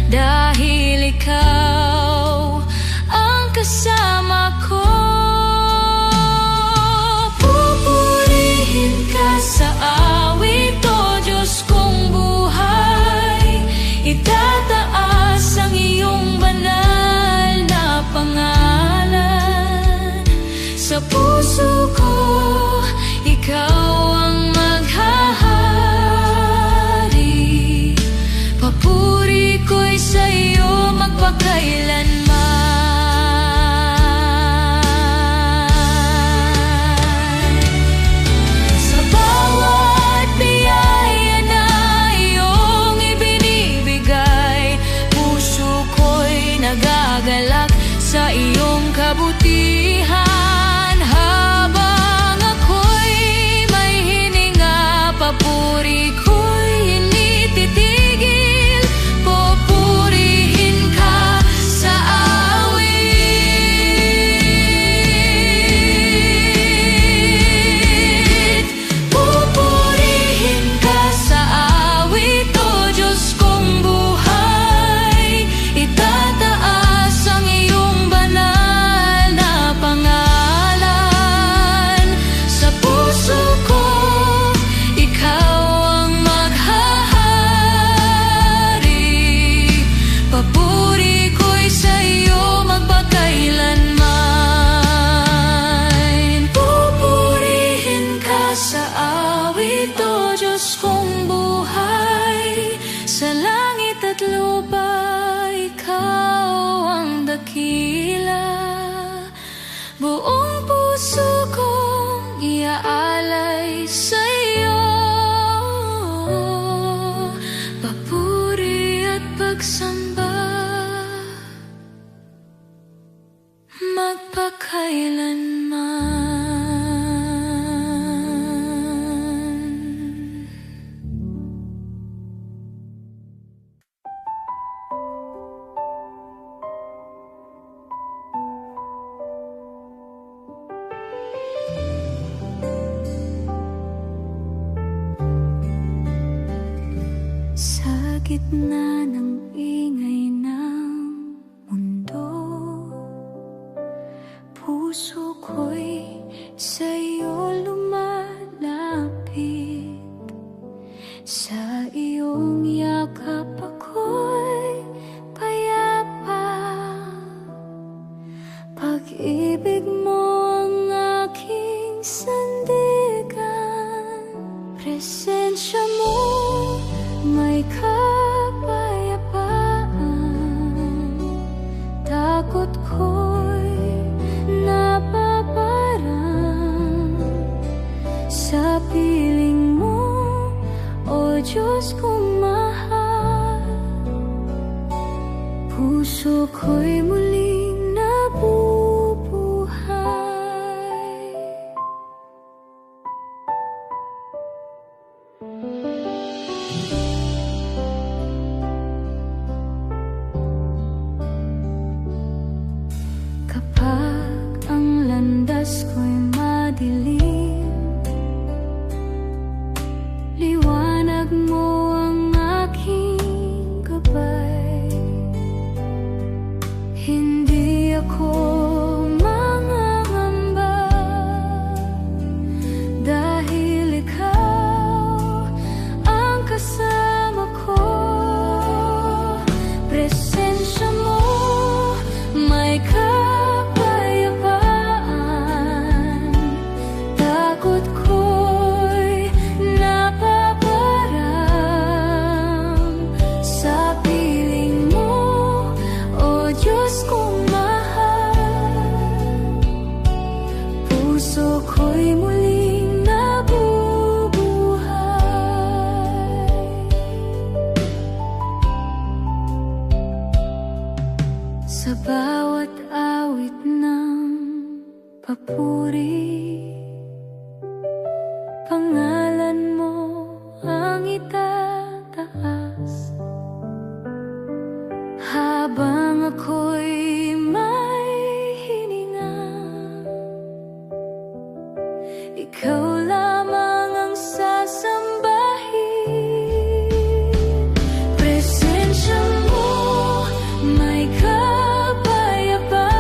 dahil ikaw ang kasama ko. Pupurihin ka sa awit, o Diyos kong buhay. Itataas ang iyong banal na pangalan. Sa puso ko, ikaw ang maghahari. Papuri ko'y sa'yo magpakailanman. Sa bawat biyaya na iyong ibinibigay, puso ko'y nagagalak sa iyong kabutihan. Habang ako'y may hininga, papuri ko'y hindi titigil. Pupurihin ka sa awit. Pupurihin ka sa awit, o Diyos kong buhay. Itataas ang iyong banal na pangalan. Sa puso ko, ikaw ang maghahari. Papuri ko'y sa'yo magpakailanman. Pupurihin ka sa awit, o Diyos kong buhay. Sa langit at lupa, ikaw ang dakila. Buong puso kong iaalay sa'yo. Papuri at pagsamba magpakailanman. Sa gitna ng ingay ng mundo, puso ko'y sa'yo lumalapit. Sa iyong yakap ako'y payapa. Pag-ibig mo ang aking sandigan. Presensya mo may kapayapaan. Takot ko'y napaparang sa piling mo, o Diyos kong mahal. Puso ko'y muling nabubuhay. Kapag ang landas ko'y madilim, liwanag mo ang aking gabay. Hindi ako mangangamba, dahil ikaw ang kasama ko. Presensya mo may kapayapaan. awit ng papuri. Pangalan mo ang itataas habang ako'y may hininga. Ikaw lamang ang sasambahin. Presensya mo may kapayapaan.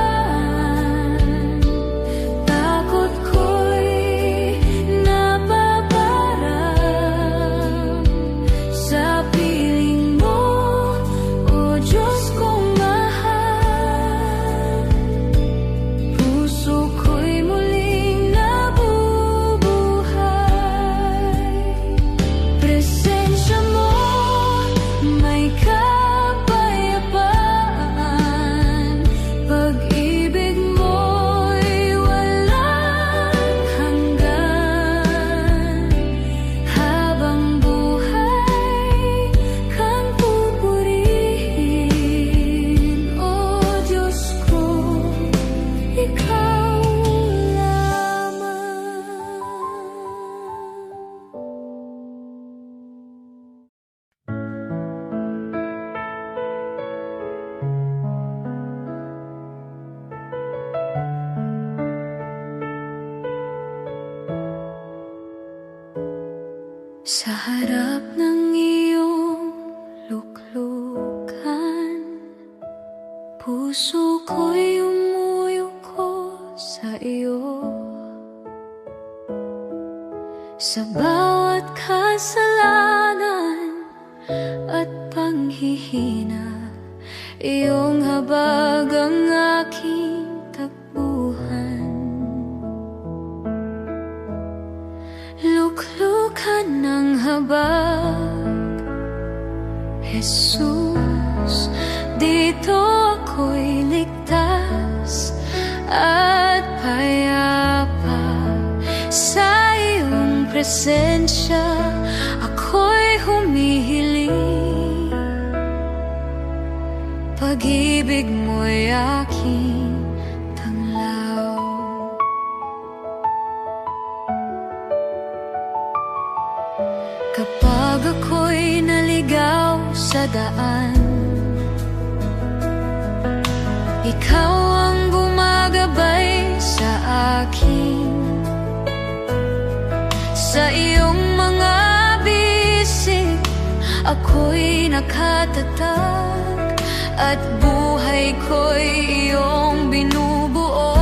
Takot ko'y nababarang sa piling mo, O Diyos kong mahal. Puso ko'y muling nabubuhay. Presensya mo may kapayapaan. Pag-ibig mo'y walang hanggan. Habang buhay kang pupurihin, O Diyos ko, Ikaw lamang. Sa harap ng iyong luklukan, puso ko'y umuyuko sa iyo. Sa bawat kasalanan at panghihina, iyong habag ang aking takbuhan. Luklukan ng habag, Jesus, dito ako'y ligtas at payapa. Sa iyong presensya ako'y humihiling. Pag-ibig mo'y aking tanglaw. Kapag ako'y naligaw sa daan, ikaw ang gumagabay sa akin. Sa iyong mga bisig ako'y nakatatag, at buhay ko'y iyong binubuo.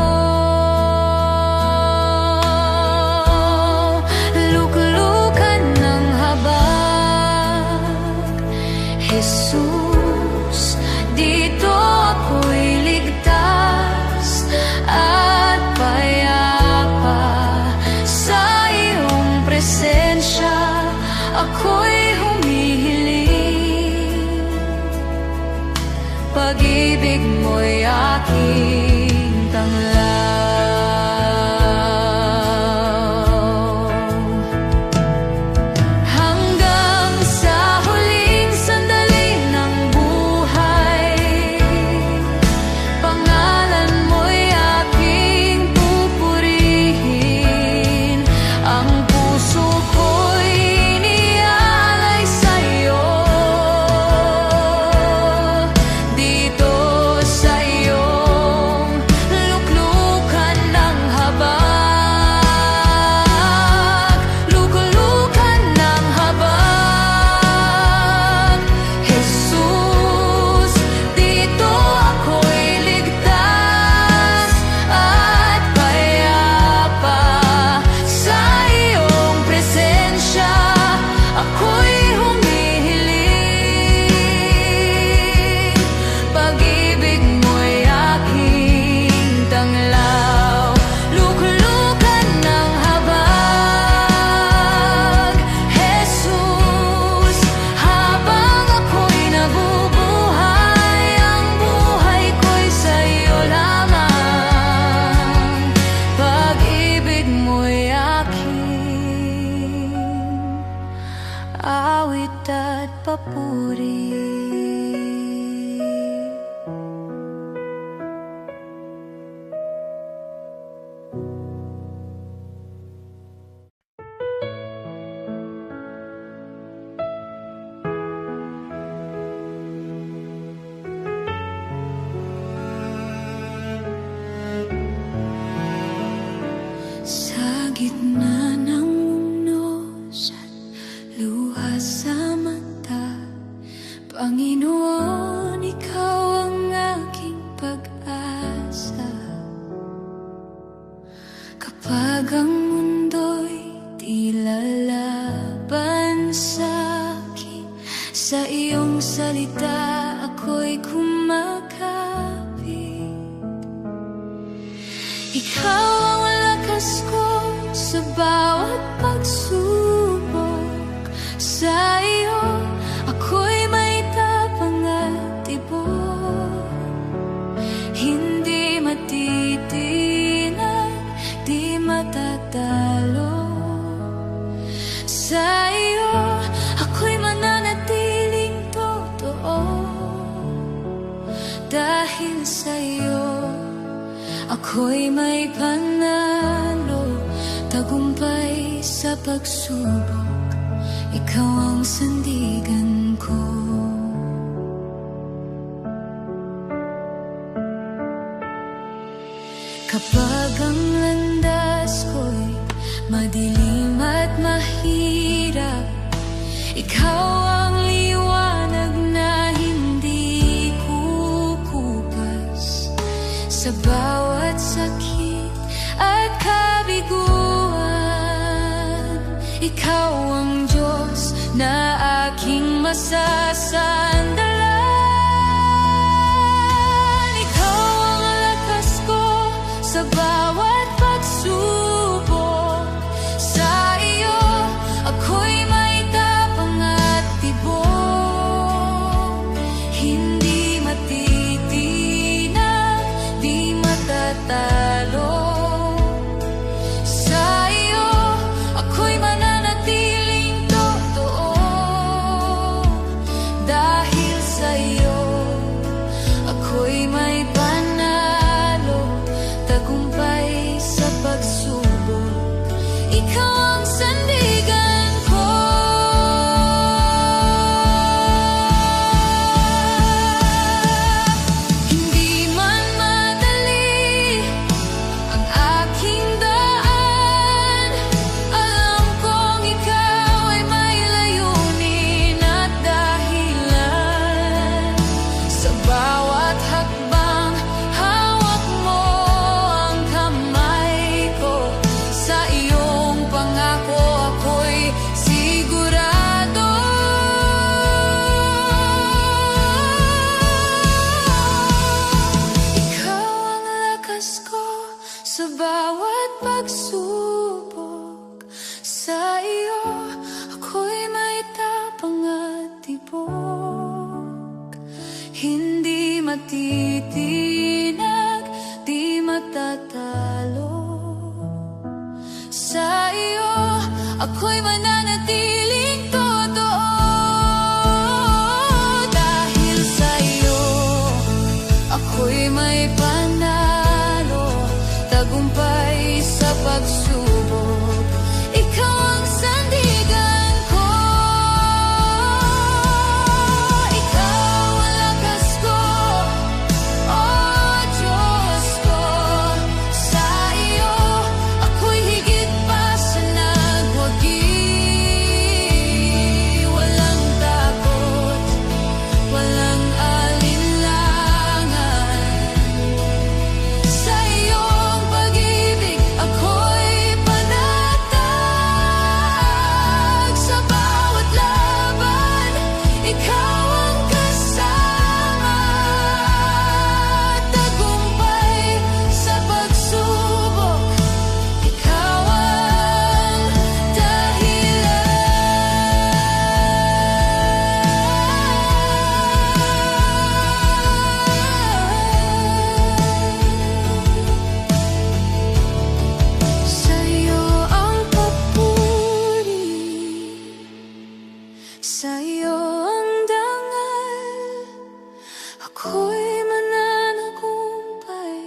Luklukan ng habag, Jesus, dito ako'y ligtas at payapa. Sa iyong presensya ako'y humihiling. Pag-ibig mo'y aking Kapag ang mundo'y di lalaban sa'kin, sa iyong salita ako'y kumakapit. Ikaw ang lakas ko sa bawat pagsubok, sa iyo ako'y may tapang at tibok. Hindi matitinag, di matatalo. Sa iyo ako'y mananatiling totoo. Dahil sa iyo ako'y may panalo, tagumpay sa pagsubok, ikaw ang sandigan ko. Kapag ang landas ko'y madilim at mahirap, ikaw ang liwanag na hindi kukupas. Sa bawat sakit at kabiguan, ikaw ang Diyos na aking masasandalan. Ikaw ang lakas ko sa bawat pagsubok, sa iyo ako'y may tapang at tibok. Hindi matitinag, di matatalo. Sa iyo ako'y mananatiling totoo. Dahil sa iyo ako'y may panalo, tagumpay sa pagsubok, ikaw ang sandigan ko. Hindi man madali ang aking daan, alam kong ikaw ay may layunin at dahilan. Sa bawat hakbang, hawak mo ang kamay ko. Sa iyong pangako ako'y sigurado. Ikaw ang lakas ko sa bawat pagsubok, sa iyo ako'y may tapang at tibok. Hindi matitinag, di matatalo. Sa iyo ako'y mananatiling totoo. Dahil sa iyo ako'y may panalo, tagumpay sa pagsubok, ikaw ang sandigan ko. Ikaw ang lakas ko, oh Diyos ko. Sa iyo ako'y higit pa sa nagwagi. Walang takot, walang alinlangan. Sa iyong pag-ibig ako'y panatag. Sa bawat laban, ikaw ang kasama. Tagumpay sa pagsubok, ikaw ang dahilan. Sa iyo ang papuri, sa iyo ang dangal, ako'y mananagumpay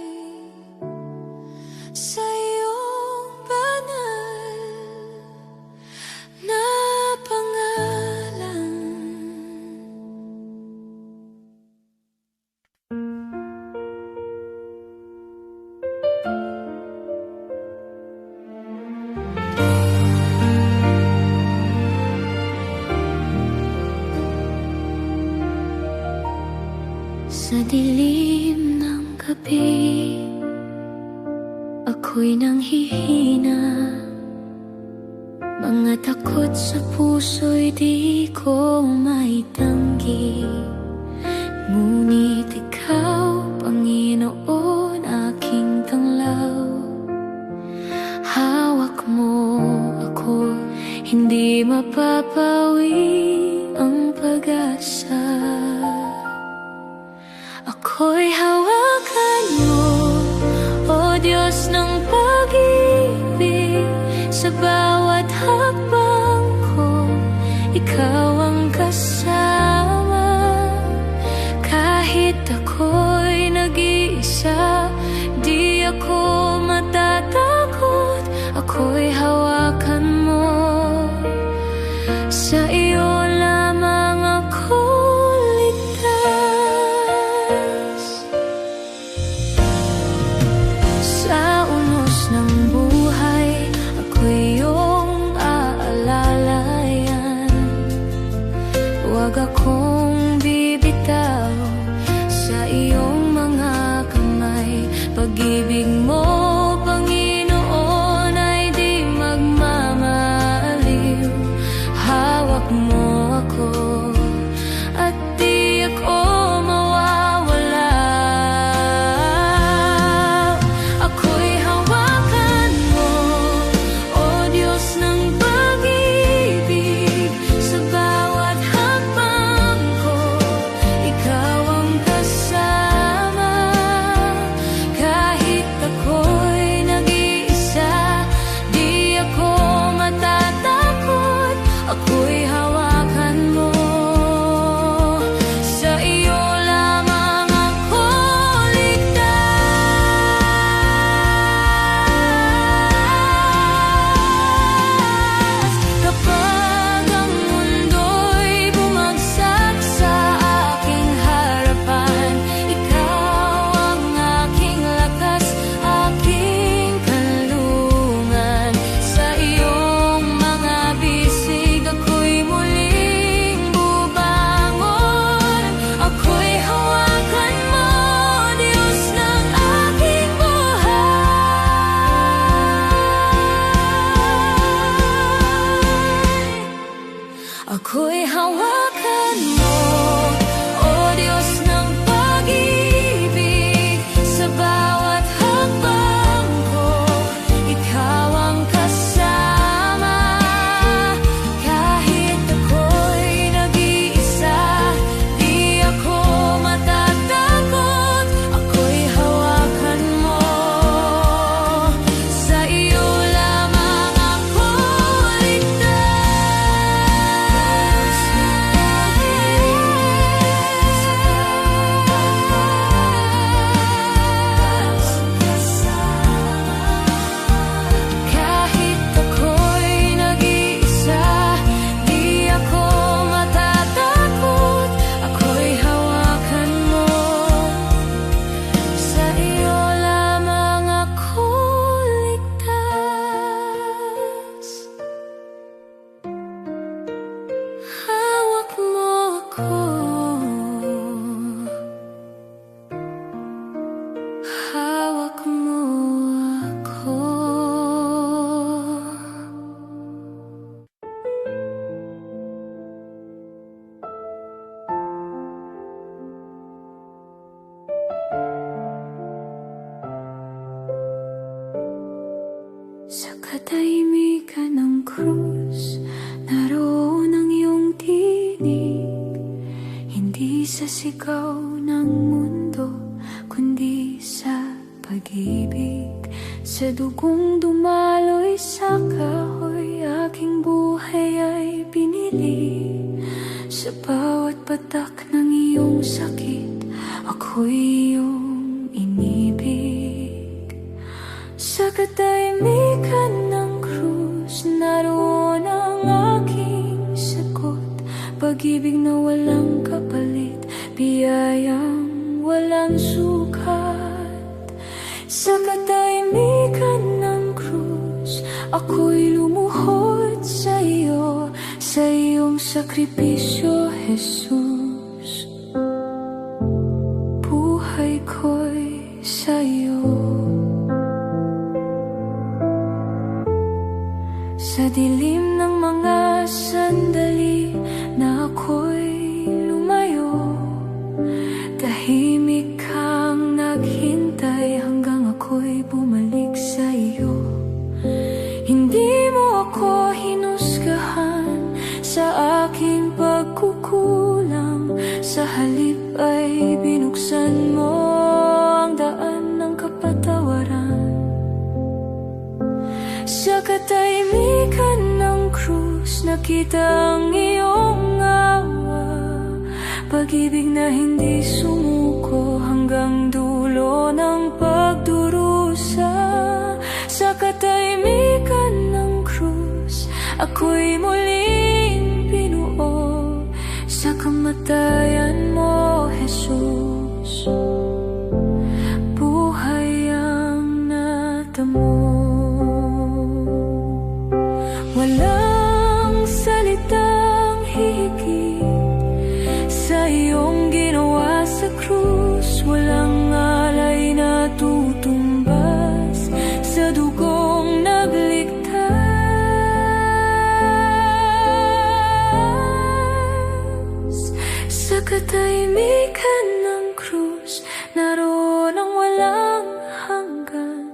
sa iyong banal na pangalan. Sa dilim ng gabi, Ako'y nanghihina, mga takot sa puso'y di ko maitanggi. Ngunit ikaw, Panginoon, aking tanglaw. Hawak mo ako, hindi mapapawi ang pag-asa. Ako'y hawakan mo, O Diyos ng pag-ibig. Sa bawat hakbang ko, Ikaw ang kasama. Kahit ako'y nag-iisa, di ako matatakot. Ako'y hawakan mo, sa iyo lamang ako ligtas. Sa unos ng buhay, ako'y iyong aalalayan. Huwag akong bibitaw sa iyong mga kamay. Pag-ibig mo, Panginoon, ay di magmamaliw. Hawak mo ako at di ako mawawala. Ako'y hawakan mo, O Diyos ng pag-ibig. Sa bawat hakbang ko, Ikaw ang kasama. Kahit ako'y nag-iisa, di ako matatakot. Ako'y hawakan mo, sa iyo lamang ako ligtas. Kapag ang mundo'y bumagsak sa aking harapan, Ikaw ang aking lakas, aking kanlungan. Sa iyong mga bisig, ako'y muling bubangon. Ako'y hawakan mo, Diyos ng aking buhay. Ako'y hawakan mo, O Diyos ng pag-ibig. Sa bawat hakbang ko, Ikaw ang kasama. Kahit ako'y nag-iisa, di ako matatakot. Ako'y hawakan mo, sa iyo lamang ako ligtas. Kahit ako'y nag-iisa, di ako matatakot. Ako'y hawakan mo, sa iyo lamang ako ligtas. Hawak mo ako, hawak mo ako. Sa katahimikan ng krus, naroon ang iyong tinig. Hindi sa sigaw ng mundo, kundi sa pag-ibig. Sa dugong dumaloy sa kahoy, aking buhay ay pinili. Sa bawat patak ng iyong sakit, ako'y iyong inibig. Sa katahimikan ng krus, naroon ang aking sagot. Pag-ibig na walang kapalit, biyayang walang sukat. Sa katahimikan ng krus, ako'y lumuhod sa iyo, sa iyong sakripisyo, Jesus. Buhay ko'y sa iyo. Sa dilim ng mga sandali na ako'y lumayo, tahimik kang naghintay hanggang ako'y bumalik sa iyo. Hindi mo ako hinusgahan sa aking pagkukulang, sa halip ay binuksan mo ang daan ng kapatawaran. Sa katahimikan ng krus, nakita ang iyong awa, pag-ibig na hindi sumuko hanggang dulo ng pagdurusa. Sa katahimikan ng krus, ako'y muling binuo sa kamatayan mo, Jesus. Buhay ang natamo. Walang salitang hihigit sa iyong ginawa sa krus. Walang alay na tutumbas sa dugong nagligtas. Sa katahimikan ng krus, naroon ang walang hanggan,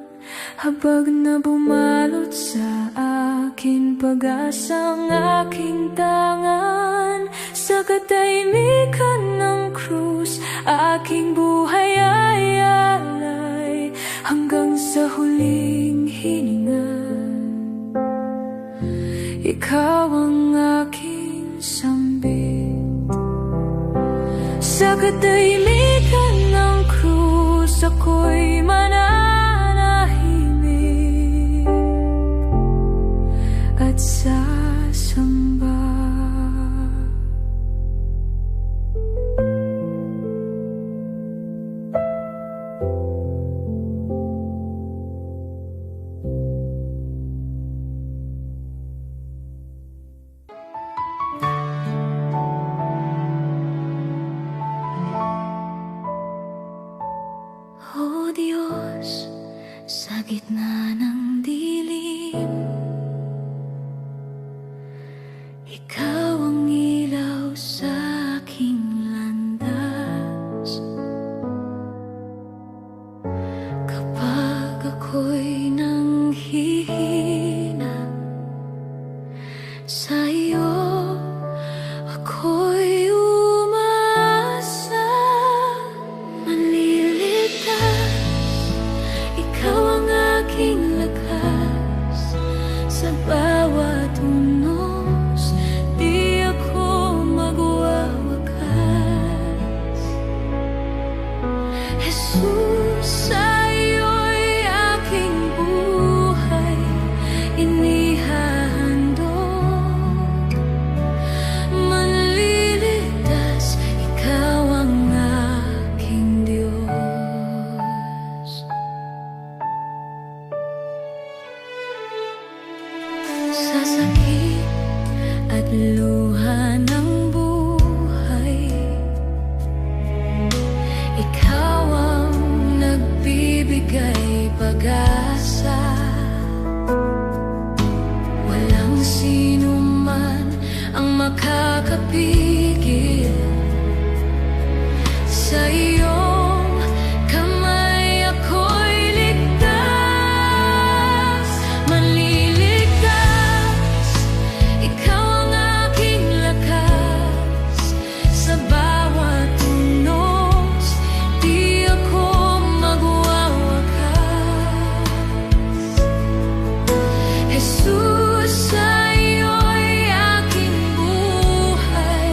habag na bumalot sa akin pag-asang aking tangan. Sa katahimikan ng krus, aking buhay ay alay hanggang sa huling hininga. Ikaw ang aking sambit. Sa katahimikan ng krus, ako'y mananahimik at sasamba. O Diyos, sa gitna ng dilim, Ikaw ang ilaw sa aking landas. Kapag ako'y nanghihina, sa iyo ako'y umasa. Manliligtas, ikaw ang aking lakas. Sa bawat unos, di ako magwawakas. Jesus, sa iyo'y aking buhay inihahandog. Manliligtas, ikaw ang aking Diyos. Sa sakit at luha ng buhay, ikaw ang nagbibigay pag-asa. Walang sino man ang makakapigil sa iyong kamay. Ako'y ligtas, manliligtas, ikaw ang aking lakas. Sa bawat unos, di ako magwawakas. Jesus, sa iyo'y aking buhay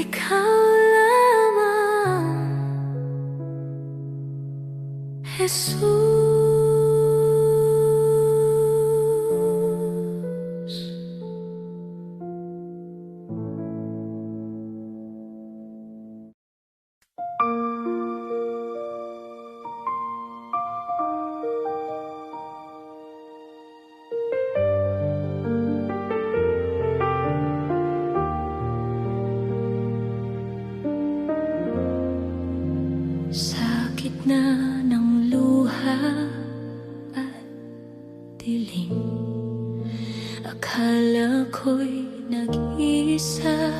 ikaw lamang, Jesus. Sa gitna ng luha at dilim, akala ko'y nag-iisa.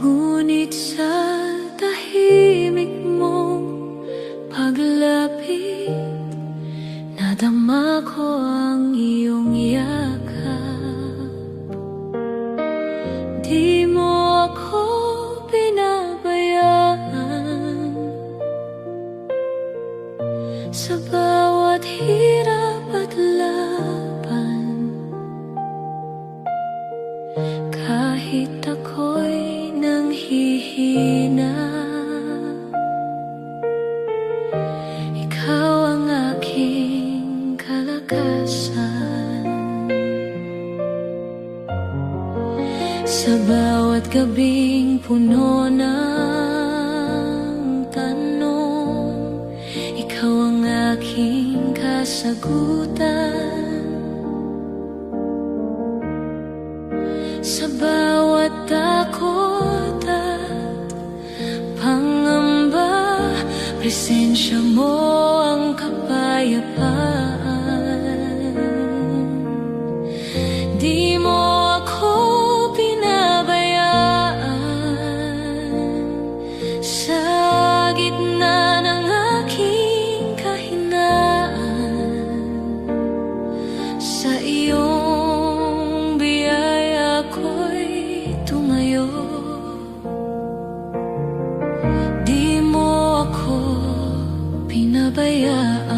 Ngunit sa tahimik mong paglapit, nadama ko ang iyong yakap. Di mo ako pinabayaan sa bawat hirap at laban. Kahit ako'y nanghihina, ikaw ang aking kalakasan. Sa bawat gabing puno ng tanong, ikaw ang aking kasagutan. Sa bawat takot at pangamba, presensya mo ang kapayapaan. Di mo ako pinabayaan sa gitna ng aking kahinaan. Sa iyong biyaya ako'y tumayo. Di mo ako pinabayaan.